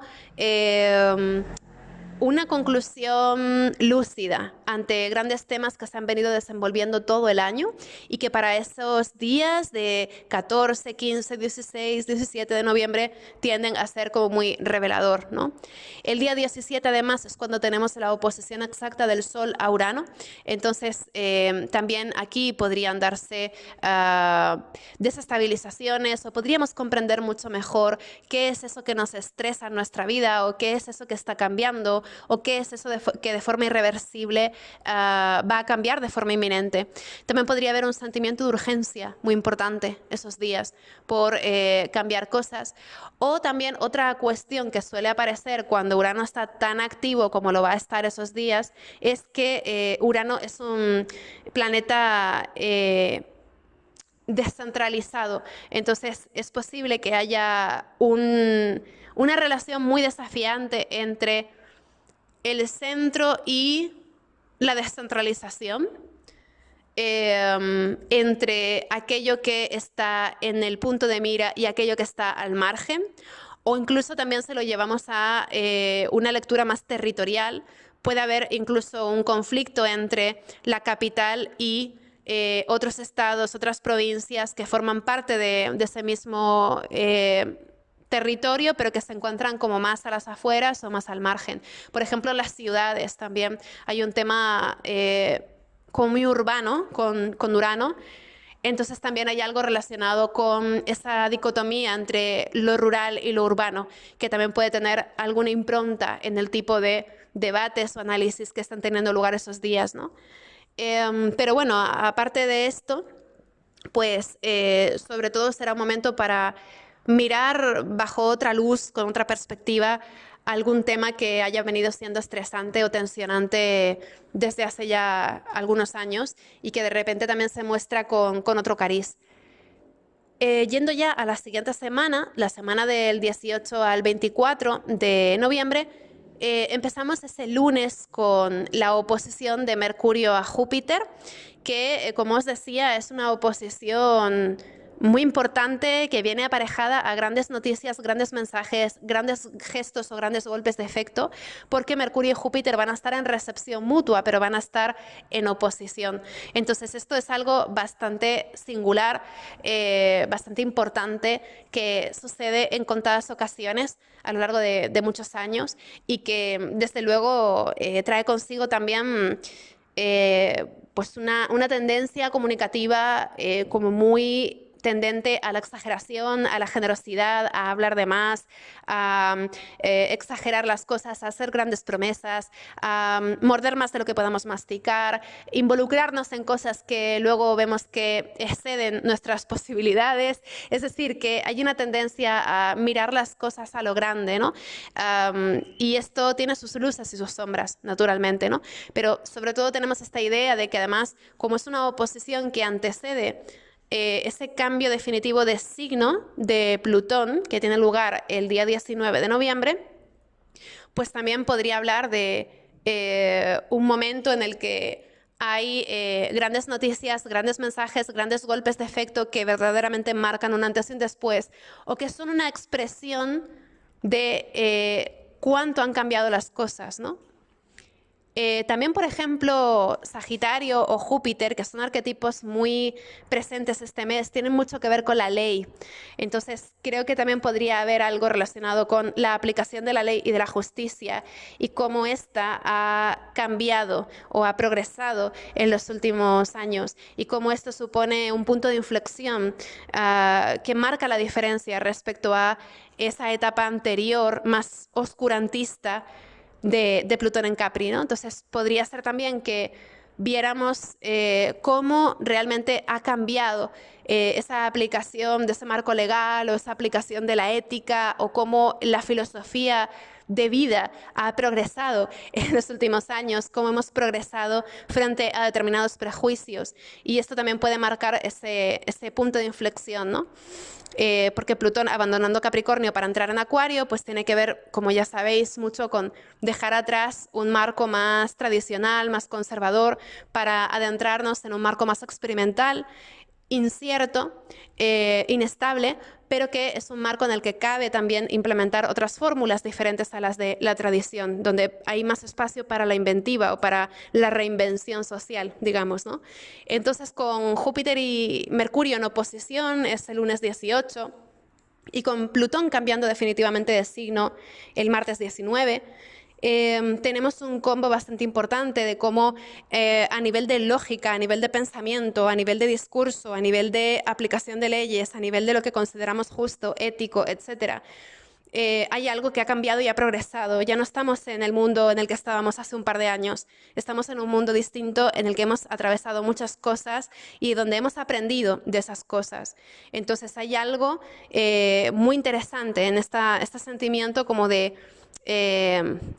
una conclusión lúcida ante grandes temas que se han venido desenvolviendo todo el año y que para esos días de 14, 15, 16, 17 de noviembre tienden a ser como muy revelador, ¿no? El día 17 además es cuando tenemos la oposición exacta del Sol a Urano, entonces también aquí podrían darse desestabilizaciones o podríamos comprender mucho mejor qué es eso que nos estresa en nuestra vida o qué es eso que está cambiando o qué es eso que de forma irreversible va a cambiar de forma inminente. También podría haber un sentimiento de urgencia muy importante esos días por cambiar cosas. O también otra cuestión que suele aparecer cuando Urano está tan activo como lo va a estar esos días es que Urano es un planeta descentralizado. Entonces es posible que haya una relación muy desafiante entre el centro y la descentralización, entre aquello que está en el punto de mira y aquello que está al margen, o incluso también se lo llevamos a una lectura más territorial. Puede haber incluso un conflicto entre la capital y otros estados, otras provincias que forman parte de ese mismo territorio, pero que se encuentran como más a las afueras o más al margen. Por ejemplo, las ciudades también. Hay un tema como muy urbano con Urano. Entonces también hay algo relacionado con esa dicotomía entre lo rural y lo urbano, que también puede tener alguna impronta en el tipo de debates o análisis que están teniendo lugar esos días, ¿no? Pero bueno, aparte de esto, pues sobre todo será un momento para mirar bajo otra luz, con otra perspectiva, algún tema que haya venido siendo estresante o tensionante desde hace ya algunos años y que de repente también se muestra con otro cariz. Yendo ya a la siguiente semana, la semana del 18 al 24 de noviembre, empezamos ese lunes con la oposición de Mercurio a Júpiter, que, como os decía, es una oposición muy importante que viene aparejada a grandes noticias, grandes mensajes, grandes gestos o grandes golpes de efecto, porque Mercurio y Júpiter van a estar en recepción mutua, pero van a estar en oposición. Entonces esto es algo bastante singular, bastante importante, que sucede en contadas ocasiones a lo largo de muchos años y que desde luego trae consigo también pues una tendencia comunicativa como muy tendente a la exageración, a la generosidad, a hablar de más, a exagerar las cosas, a hacer grandes promesas, a morder más de lo que podamos masticar, involucrarnos en cosas que luego vemos que exceden nuestras posibilidades. Es decir, que hay una tendencia a mirar las cosas a lo grande, ¿no? Y esto tiene sus luces y sus sombras, naturalmente, ¿no? Pero sobre todo tenemos esta idea de que además, como es una oposición que antecede ese cambio definitivo de signo de Plutón, que tiene lugar el día 19 de noviembre, pues también podría hablar de un momento en el que hay grandes noticias, grandes mensajes, grandes golpes de efecto que verdaderamente marcan un antes y un después, o que son una expresión de cuánto han cambiado las cosas, ¿no? También, por ejemplo, Sagitario o Júpiter, que son arquetipos muy presentes este mes, tienen mucho que ver con la ley. Entonces, creo que también podría haber algo relacionado con la aplicación de la ley y de la justicia y cómo ésta ha cambiado o ha progresado en los últimos años y cómo esto supone un punto de inflexión que marca la diferencia respecto a esa etapa anterior, más oscurantista, de Plutón en Capri, ¿no? Entonces podría ser también que viéramos cómo realmente ha cambiado esa aplicación de ese marco legal o esa aplicación de la ética o cómo la filosofía de vida ha progresado en los últimos años, cómo hemos progresado frente a determinados prejuicios. Y esto también puede marcar ese punto de inflexión, ¿no? Porque Plutón abandonando Capricornio para entrar en Acuario, pues tiene que ver, como ya sabéis, mucho con dejar atrás un marco más tradicional, más conservador, para adentrarnos en un marco más experimental, incierto, inestable, pero que es un marco en el que cabe también implementar otras fórmulas diferentes a las de la tradición, donde hay más espacio para la inventiva o para la reinvención social, digamos, ¿no? Entonces, con Júpiter y Mercurio en oposición es el lunes 18 y con Plutón cambiando definitivamente de signo el martes 19, tenemos un combo bastante importante de cómo a nivel de lógica, a nivel de pensamiento, a nivel de discurso, a nivel de aplicación de leyes, a nivel de lo que consideramos justo, ético, etcétera, hay algo que ha cambiado y ha progresado. Ya no estamos en el mundo en el que estábamos hace un par de años. Estamos en un mundo distinto en el que hemos atravesado muchas cosas y donde hemos aprendido de esas cosas. Entonces hay algo muy interesante en este sentimiento como de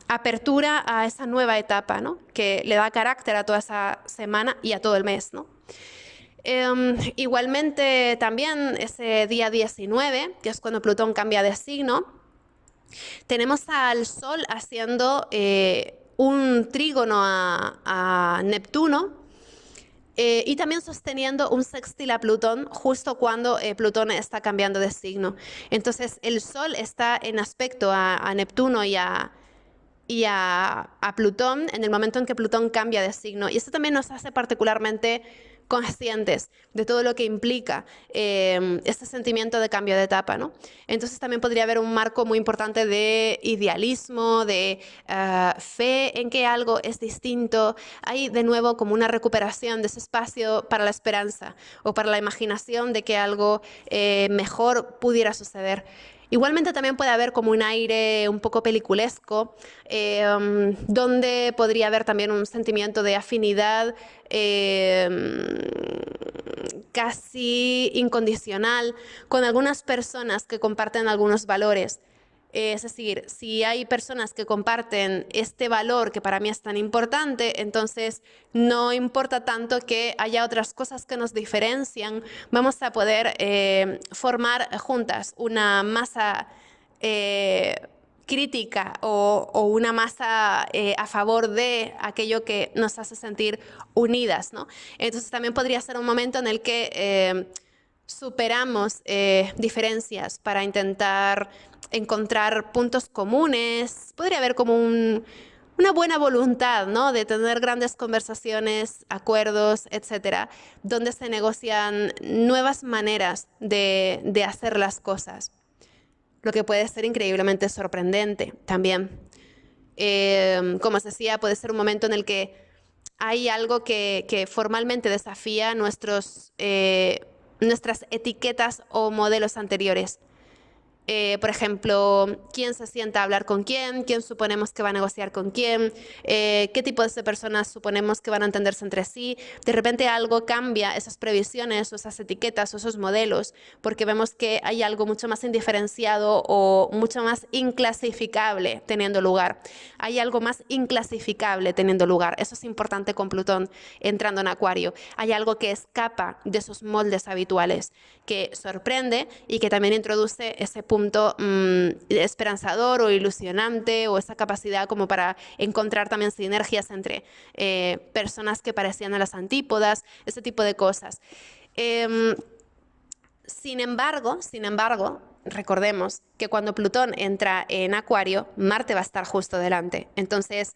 apertura a esa nueva etapa, ¿no? Que le da carácter a toda esa semana y a todo el mes, ¿no? Igualmente también ese día 19, que es cuando Plutón cambia de signo, tenemos al Sol haciendo un trígono a Neptuno y también sosteniendo un sextil a Plutón justo cuando Plutón está cambiando de signo. Entonces el Sol está en aspecto a Neptuno y a Plutón en el momento en que Plutón cambia de signo. Y esto también nos hace particularmente conscientes de todo lo que implica este sentimiento de cambio de etapa, ¿no? Entonces también podría haber un marco muy importante de idealismo, de fe en que algo es distinto. Hay de nuevo como una recuperación de ese espacio para la esperanza o para la imaginación de que algo mejor pudiera suceder. Igualmente también puede haber como un aire un poco peliculesco, donde podría haber también un sentimiento de afinidad casi incondicional con algunas personas que comparten algunos valores. Es decir, si hay personas que comparten este valor que para mí es tan importante, entonces no importa tanto que haya otras cosas que nos diferencian, vamos a poder formar juntas una masa crítica o una masa a favor de aquello que nos hace sentir unidas, ¿no? Entonces también podría ser un momento en el que superamos diferencias para intentar encontrar puntos comunes. Podría haber como una buena voluntad, ¿no? De tener grandes conversaciones, acuerdos, etcétera, donde se negocian nuevas maneras de hacer las cosas, lo que puede ser increíblemente sorprendente también. Como os decía, puede ser un momento en el que hay algo que formalmente desafía nuestras etiquetas o modelos anteriores. Por ejemplo, quién se sienta a hablar con quién suponemos que va a negociar con quién, qué tipo de personas suponemos que van a entenderse entre sí. De repente algo cambia esas previsiones o esas etiquetas o esos modelos porque vemos que hay algo mucho más indiferenciado o mucho más inclasificable teniendo lugar. Hay algo más inclasificable teniendo lugar. Eso es importante con Plutón entrando en Acuario. Hay algo que escapa de esos moldes habituales, que sorprende y que también introduce ese punto esperanzador o ilusionante o esa capacidad como para encontrar también sinergias entre personas que parecían a las antípodas, ese tipo de cosas. Sin embargo, recordemos que cuando Plutón entra en Acuario, Marte va a estar justo delante. Entonces,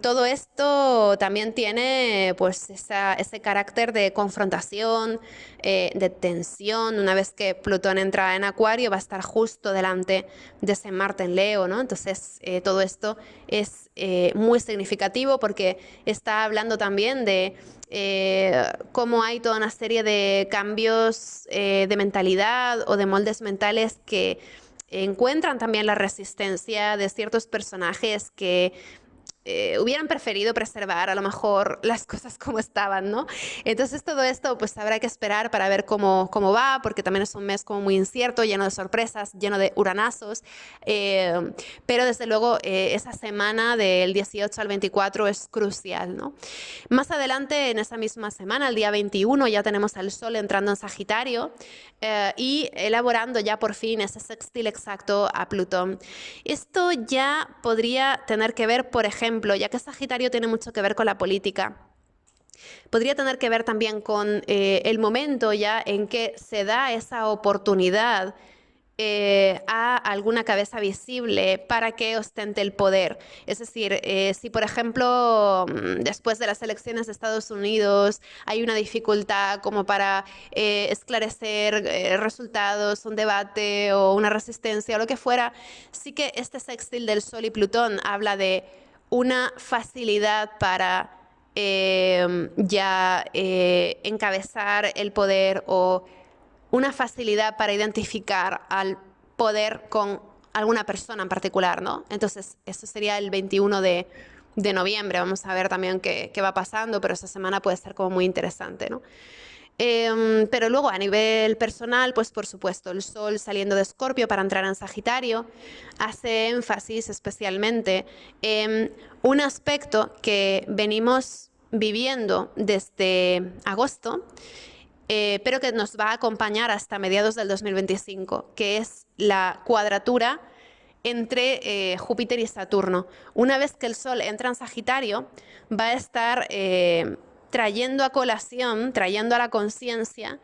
todo esto también tiene pues ese carácter de confrontación, de tensión. Una vez que Plutón entra en Acuario, va a estar justo delante de ese Marte en Leo, ¿no? Entonces, todo esto es muy significativo porque está hablando también de cómo hay toda una serie de cambios de mentalidad o de moldes mentales que encuentran también la resistencia de ciertos personajes que hubieran preferido preservar a lo mejor las cosas como estaban, ¿no? Entonces todo esto pues habrá que esperar para ver cómo va, porque también es un mes como muy incierto, lleno de sorpresas, lleno de uranazos, pero desde luego esa semana del 18 al 24 es crucial, ¿no? Más adelante en esa misma semana, el día 21, ya tenemos al Sol entrando en Sagitario y elaborando ya por fin ese sextil exacto a Plutón. Esto ya podría tener que ver, por ejemplo, ya que Sagitario tiene mucho que ver con la política, podría tener que ver también con el momento ya en que se da esa oportunidad a alguna cabeza visible para que ostente el poder. Es decir, si por ejemplo después de las elecciones de Estados Unidos hay una dificultad como para esclarecer resultados, un debate o una resistencia o lo que fuera, sí que este sextil del Sol y Plutón habla de una facilidad para encabezar el poder o una facilidad para identificar al poder con alguna persona en particular, ¿no? Entonces, eso sería el 21 de noviembre. Vamos a ver también qué va pasando, pero esa semana puede ser como muy interesante, ¿no? Pero luego a nivel personal, pues por supuesto, el Sol saliendo de Escorpio para entrar en Sagitario hace énfasis especialmente en un aspecto que venimos viviendo desde agosto, pero que nos va a acompañar hasta mediados del 2025, que es la cuadratura entre Júpiter y Saturno. Una vez que el Sol entra en Sagitario, va a estar trayendo a colación, trayendo a la conciencia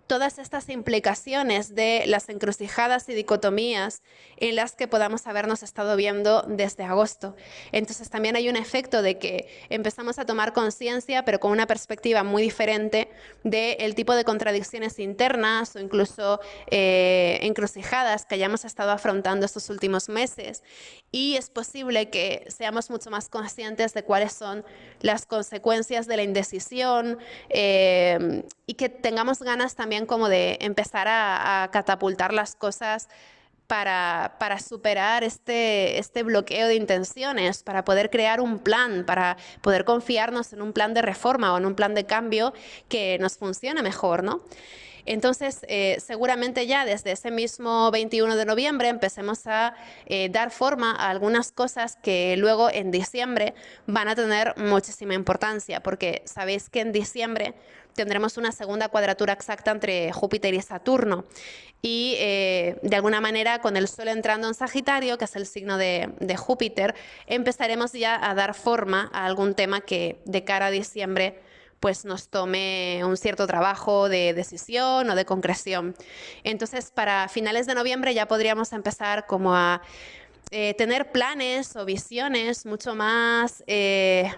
todas estas implicaciones de las encrucijadas y dicotomías en las que podamos habernos estado viendo desde agosto. Entonces también hay un efecto de que empezamos a tomar conciencia, pero con una perspectiva muy diferente del tipo de contradicciones internas o incluso encrucijadas que hayamos estado afrontando estos últimos meses. Y es posible que seamos mucho más conscientes de cuáles son las consecuencias de la indecisión y que tengamos ganas también como de empezar a catapultar las cosas para superar este bloqueo de intenciones, para poder crear un plan, para poder confiarnos en un plan de reforma o en un plan de cambio que nos funcione mejor, ¿no? Entonces, seguramente ya desde ese mismo 21 de noviembre empecemos a dar forma a algunas cosas que luego en diciembre van a tener muchísima importancia, porque sabéis que en diciembre tendremos una segunda cuadratura exacta entre Júpiter y Saturno. Y de alguna manera con el Sol entrando en Sagitario, que es el signo de Júpiter, empezaremos ya a dar forma a algún tema que de cara a diciembre pues nos tome un cierto trabajo de decisión o de concreción. Entonces, para finales de noviembre ya podríamos empezar como a tener planes o visiones mucho más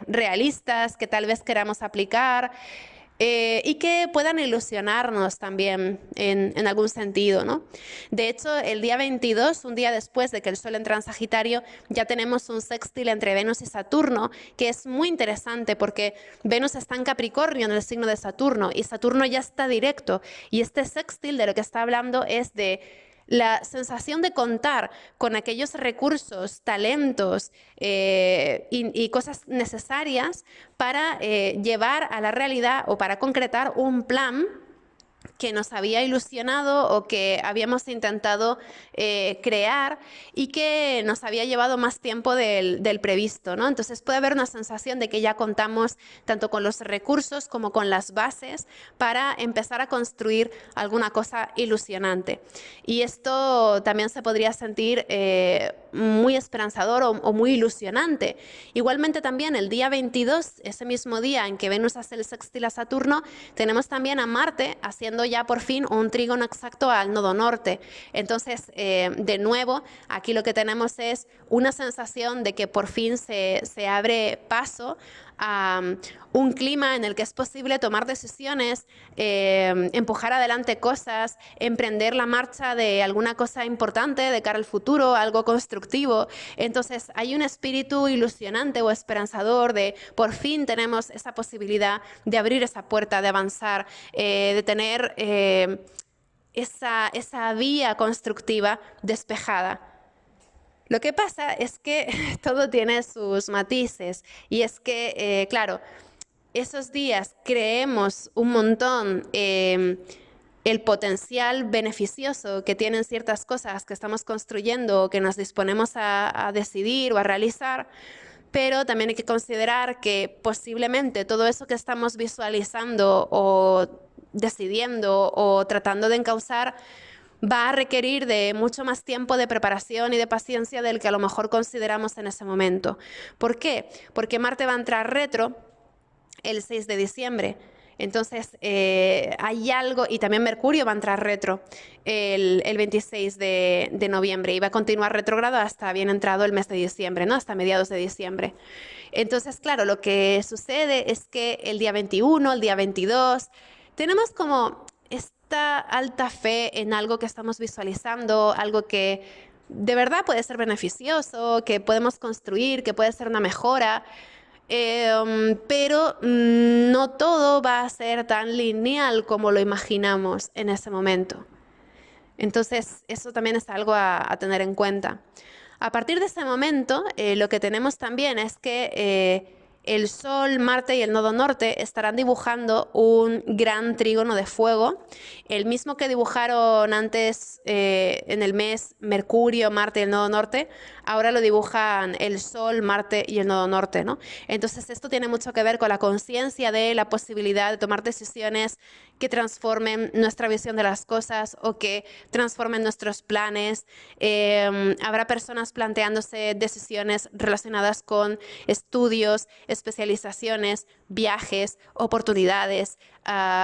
realistas que tal vez queramos aplicar y que puedan ilusionarnos también en algún sentido, ¿no? De hecho, el día 22, un día después de que el Sol entra en Sagitario, ya tenemos un sextil entre Venus y Saturno, que es muy interesante porque Venus está en Capricornio, en el signo de Saturno, y Saturno ya está directo. Y este sextil de lo que está hablando es de la sensación de contar con aquellos recursos, talentos y cosas necesarias para llevar a la realidad o para concretar un plan que nos había ilusionado o que habíamos intentado crear y que nos había llevado más tiempo del previsto, ¿no? Entonces puede haber una sensación de que ya contamos tanto con los recursos como con las bases para empezar a construir alguna cosa ilusionante. Y esto también se podría sentir muy esperanzador o muy ilusionante. Igualmente también el día 22, ese mismo día en que Venus hace el sextil a Saturno, tenemos también a Marte haciendo ya por fin un trígono exacto al nodo norte. Entonces, de nuevo, aquí lo que tenemos es una sensación de que por fin se abre paso a un clima en el que es posible tomar decisiones, empujar adelante cosas, emprender la marcha de alguna cosa importante de cara al futuro, algo constructivo. Entonces hay un espíritu ilusionante o esperanzador de por fin tenemos esa posibilidad de abrir esa puerta, de avanzar, de tener esa vía constructiva despejada. Lo que pasa es que todo tiene sus matices y es que, claro, esos días creemos un montón el potencial beneficioso que tienen ciertas cosas que estamos construyendo o que nos disponemos a decidir o a realizar, pero también hay que considerar que posiblemente todo eso que estamos visualizando o decidiendo o tratando de encauzar va a requerir de mucho más tiempo de preparación y de paciencia del que a lo mejor consideramos en ese momento. ¿Por qué? Porque Marte va a entrar retro el 6 de diciembre. Entonces, hay algo, y también Mercurio va a entrar retro el 26 de noviembre y va a continuar retrógrado hasta bien entrado el mes de diciembre, ¿no? Hasta mediados de diciembre. Entonces, claro, lo que sucede es que el día 21, el día 22, tenemos como esta alta fe en algo que estamos visualizando, algo que de verdad puede ser beneficioso, que podemos construir, que puede ser una mejora, pero no todo va a ser tan lineal como lo imaginamos en ese momento. Entonces, eso también es algo a tener en cuenta. A partir de ese momento, lo que tenemos también es que el Sol, Marte y el nodo norte estarán dibujando un gran trígono de fuego, el mismo que dibujaron antes en el mes Mercurio, Marte y el nodo norte, ahora lo dibujan el Sol, Marte y el nodo norte, ¿no? Entonces esto tiene mucho que ver con la conciencia de la posibilidad de tomar decisiones que transformen nuestra visión de las cosas o que transformen nuestros planes. Habrá personas planteándose decisiones relacionadas con estudios, especializaciones, viajes, oportunidades,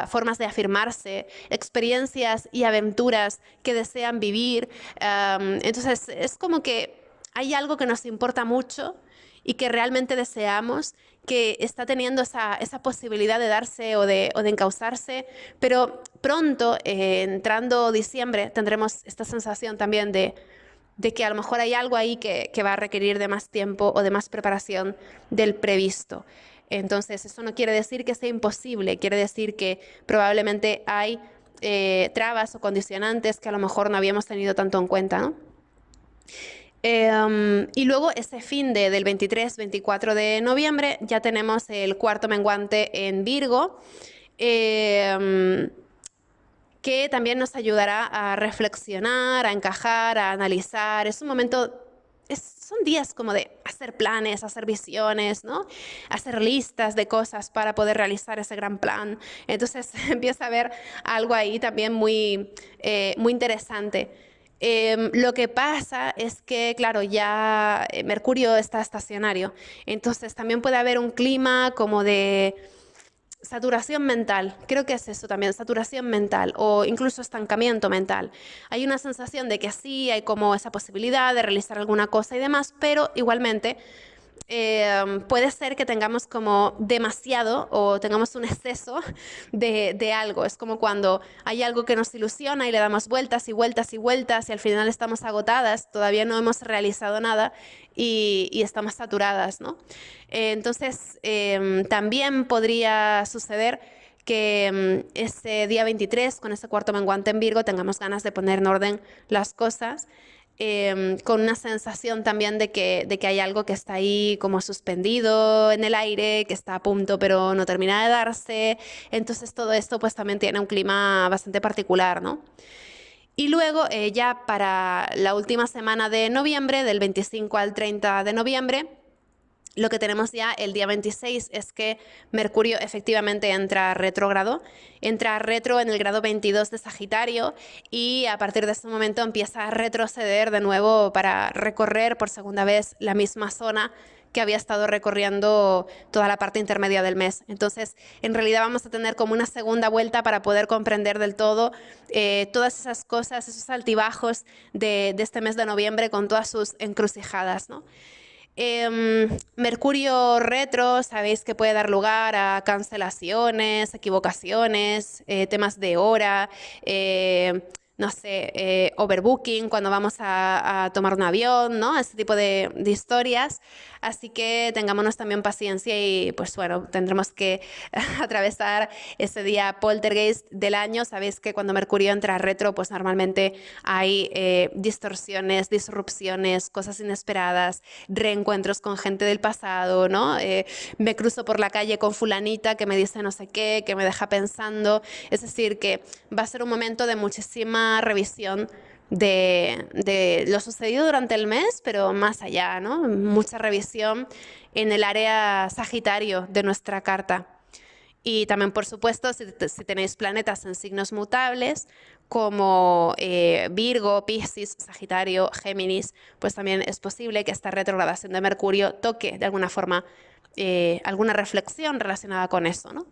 formas de afirmarse, experiencias y aventuras que desean vivir. Entonces es como que hay algo que nos importa mucho y que realmente deseamos, que está teniendo esa posibilidad de darse o de encauzarse, pero pronto, entrando diciembre, tendremos esta sensación también de que a lo mejor hay algo ahí que va a requerir de más tiempo o de más preparación del previsto. Entonces, eso no quiere decir que sea imposible, quiere decir que probablemente hay trabas o condicionantes que a lo mejor no habíamos tenido tanto en cuenta, ¿no? Y luego ese fin del 23-24 de noviembre ya tenemos el cuarto menguante en Virgo, que también nos ayudará a reflexionar, a encajar, a analizar. Es un momento, son días como de hacer planes, hacer visiones, ¿no? Hacer listas de cosas para poder realizar ese gran plan. Entonces empieza a haber algo ahí también muy interesante. Lo que pasa es que, claro, ya Mercurio está estacionario, entonces también puede haber un clima como de saturación mental, creo que es eso también, saturación mental o incluso estancamiento mental. Hay una sensación de que sí, hay como esa posibilidad de realizar alguna cosa y demás, pero igualmente puede ser que tengamos como demasiado o tengamos un exceso de algo. Es como cuando hay algo que nos ilusiona y le damos vueltas y vueltas y vueltas y al final estamos agotadas, todavía no hemos realizado nada y estamos saturadas, ¿no? Entonces, también podría suceder que ese día 23, con ese cuarto menguante en Virgo, tengamos ganas de poner en orden las cosas, con una sensación también de que hay algo que está ahí como suspendido en el aire, que está a punto pero no termina de darse. Entonces todo esto pues también tiene un clima bastante particular, ¿no? Y luego ya para la última semana de noviembre, del 25 al 30 de noviembre, lo que tenemos ya el día 26 es que Mercurio efectivamente entra retro en el grado 22 de Sagitario y a partir de ese momento empieza a retroceder de nuevo para recorrer por segunda vez la misma zona que había estado recorriendo toda la parte intermedia del mes. Entonces, en realidad vamos a tener como una segunda vuelta para poder comprender del todo todas esas cosas, esos altibajos de este mes de noviembre con todas sus encrucijadas, ¿no? Mercurio retro, sabéis que puede dar lugar a cancelaciones, equivocaciones, temas de hora, no sé, overbooking cuando vamos a tomar un avión, ¿no? Ese tipo de historias. Así que tengámonos también paciencia y pues bueno, tendremos que atravesar ese día poltergeist del año. Sabéis que cuando Mercurio entra retro, pues normalmente hay distorsiones, disrupciones, cosas inesperadas, reencuentros con gente del pasado, ¿no? Me cruzo por la calle con fulanita que me dice no sé qué, que me deja pensando. Es decir, que va a ser un momento de muchísima revisión de lo sucedido durante el mes, pero más allá, ¿no? Mucha revisión en el área Sagitario de nuestra carta. Y también, por supuesto, si tenéis planetas en signos mutables, como Virgo, Piscis, Sagitario, Géminis, pues también es posible que esta retrogradación de Mercurio toque de alguna forma alguna reflexión relacionada con eso, ¿no?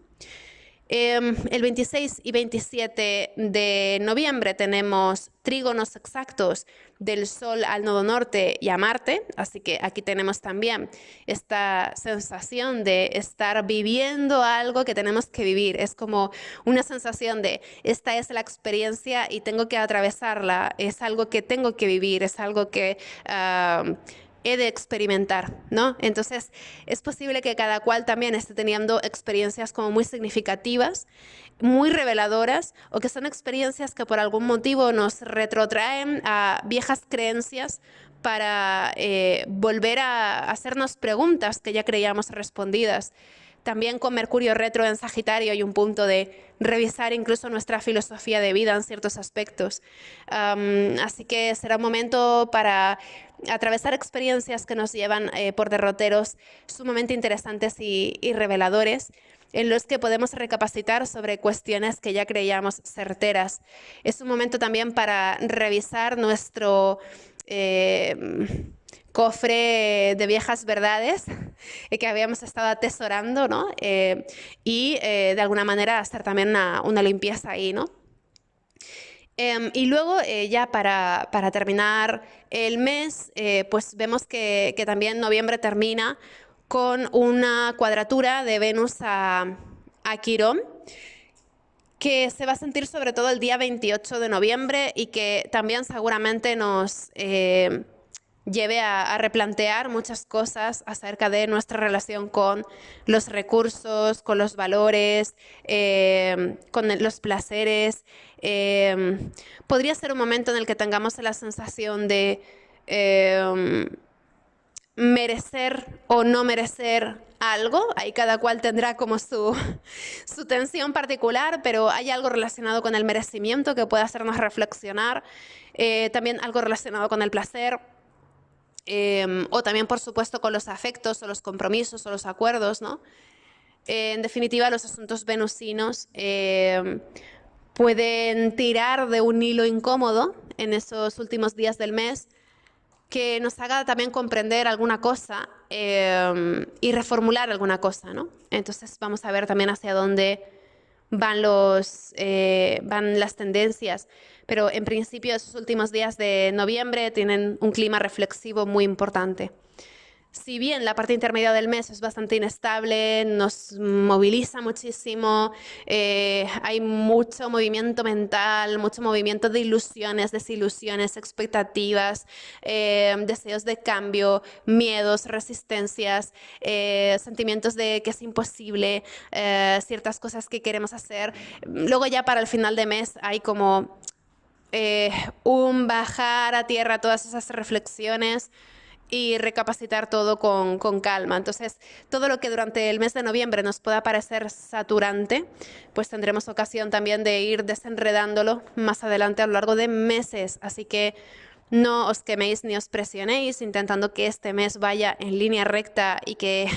El 26 y 27 de noviembre tenemos trígonos exactos del Sol al nodo norte y a Marte, así que aquí tenemos también esta sensación de estar viviendo algo que tenemos que vivir. Es como una sensación de esta es la experiencia y tengo que atravesarla, es algo que tengo que vivir, es algo que he de experimentar, ¿no? Entonces es posible que cada cual también esté teniendo experiencias como muy significativas, muy reveladoras, o que son experiencias que por algún motivo nos retrotraen a viejas creencias para volver a hacernos preguntas que ya creíamos respondidas. También con Mercurio retro en Sagitario hay un punto de revisar incluso nuestra filosofía de vida en ciertos aspectos. Así que será un momento para atravesar experiencias que nos llevan por derroteros sumamente interesantes y reveladores, en los que podemos recapacitar sobre cuestiones que ya creíamos certeras. Es un momento también para revisar nuestro cofre de viejas verdades que habíamos estado atesorando, ¿no? Y de alguna manera hacer también una limpieza ahí, ¿no? Y luego ya para terminar el mes, pues vemos que también noviembre termina con una cuadratura de Venus a Quirón, que se va a sentir sobre todo el día 28 de noviembre y que también seguramente nos lleve a replantear muchas cosas acerca de nuestra relación con los recursos, con los valores, con los placeres. Podría ser un momento en el que tengamos la sensación de merecer o no merecer algo. Ahí cada cual tendrá como su tensión particular, pero hay algo relacionado con el merecimiento que puede hacernos reflexionar. También algo relacionado con el placer. O también, por supuesto, con los afectos o los compromisos o los acuerdos, ¿no? En definitiva, los asuntos venusinos pueden tirar de un hilo incómodo en esos últimos días del mes, que nos haga también comprender alguna cosa y reformular alguna cosa, ¿no? Entonces vamos a ver también hacia dónde van las tendencias. Pero en principio esos últimos días de noviembre tienen un clima reflexivo muy importante. Si bien la parte intermedia del mes es bastante inestable, nos moviliza muchísimo, hay mucho movimiento mental, mucho movimiento de ilusiones, desilusiones, expectativas, deseos de cambio, miedos, resistencias, sentimientos de que es imposible, ciertas cosas que queremos hacer. Luego ya para el final de mes hay como un bajar a tierra todas esas reflexiones y recapacitar todo con calma. Entonces, todo lo que durante el mes de noviembre nos pueda parecer saturante, pues tendremos ocasión también de ir desenredándolo más adelante a lo largo de meses. Así que no os queméis ni os presionéis intentando que este mes vaya en línea recta y que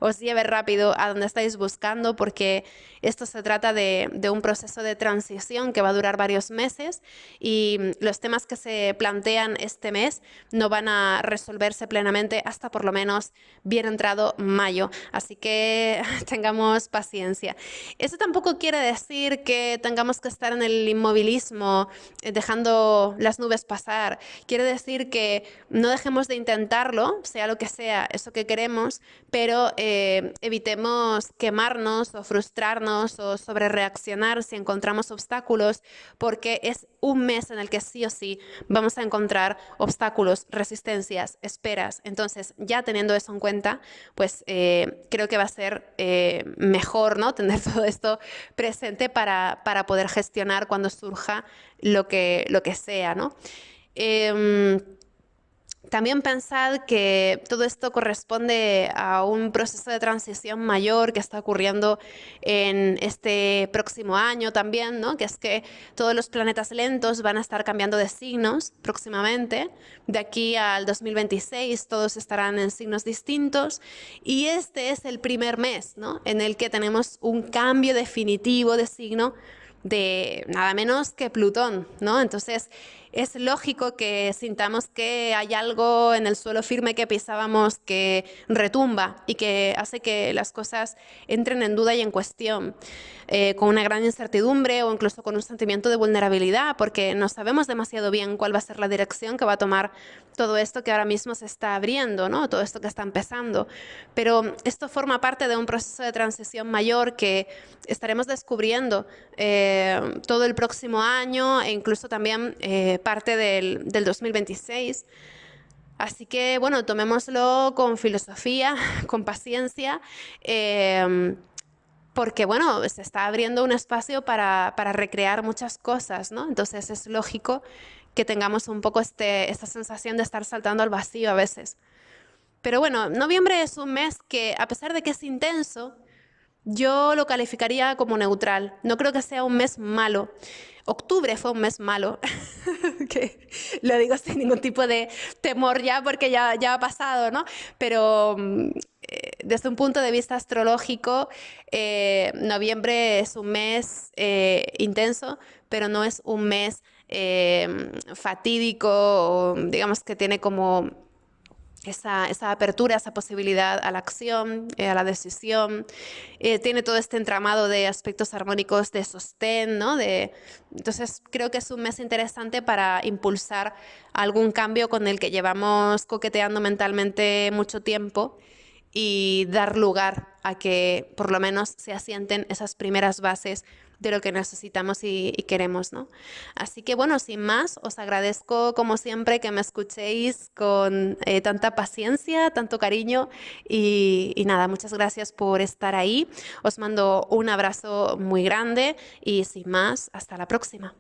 os lleve rápido a donde estáis buscando, porque esto se trata de un proceso de transición que va a durar varios meses y los temas que se plantean este mes no van a resolverse plenamente hasta por lo menos bien entrado mayo. Así que tengamos paciencia. Eso tampoco quiere decir que tengamos que estar en el inmovilismo, dejando las nubes pasar. Quiere decir que no dejemos de intentarlo, sea lo que sea eso que queremos, pero evitemos quemarnos o frustrarnos o sobrereaccionar si encontramos obstáculos, porque es un mes en el que sí o sí vamos a encontrar obstáculos, resistencias, esperas. Entonces, ya teniendo eso en cuenta, pues creo que va a ser mejor, ¿no? Tener todo esto presente para poder gestionar cuando surja lo que sea, ¿no? También pensad que todo esto corresponde a un proceso de transición mayor que está ocurriendo en este próximo año también, ¿no? Que es que todos los planetas lentos van a estar cambiando de signos próximamente. De aquí al 2026 todos estarán en signos distintos y este es el primer mes, ¿no? En el que tenemos un cambio definitivo de signo de nada menos que Plutón, ¿no? Entonces es lógico que sintamos que hay algo en el suelo firme que pisábamos que retumba y que hace que las cosas entren en duda y en cuestión, con una gran incertidumbre o incluso con un sentimiento de vulnerabilidad, porque no sabemos demasiado bien cuál va a ser la dirección que va a tomar todo esto que ahora mismo se está abriendo, ¿no? Todo esto que está empezando. Pero esto forma parte de un proceso de transición mayor que estaremos descubriendo todo el próximo año e incluso también parte del 2026. Así que, bueno, tomémoslo con filosofía, con paciencia, porque, bueno, se está abriendo un espacio para recrear muchas cosas, ¿no? Entonces es lógico que tengamos un poco esta sensación de estar saltando al vacío a veces. Pero bueno, noviembre es un mes que, a pesar de que es intenso, yo lo calificaría como neutral. No creo que sea un mes malo. Octubre fue un mes malo, que lo digo sin ningún tipo de temor ya porque ya ha pasado, ¿no? Pero desde un punto de vista astrológico, noviembre es un mes intenso, pero no es un mes fatídico o digamos que tiene como esa apertura, esa posibilidad a la acción, a la decisión. Tiene todo este entramado de aspectos armónicos de sostén, ¿no? Entonces creo que es un mes interesante para impulsar algún cambio con el que llevamos coqueteando mentalmente mucho tiempo y dar lugar a que por lo menos se asienten esas primeras bases de lo que necesitamos y queremos, ¿no? Así que bueno, sin más, os agradezco como siempre que me escuchéis con tanta paciencia, tanto cariño y nada, muchas gracias por estar ahí. Os mando un abrazo muy grande y sin más, hasta la próxima.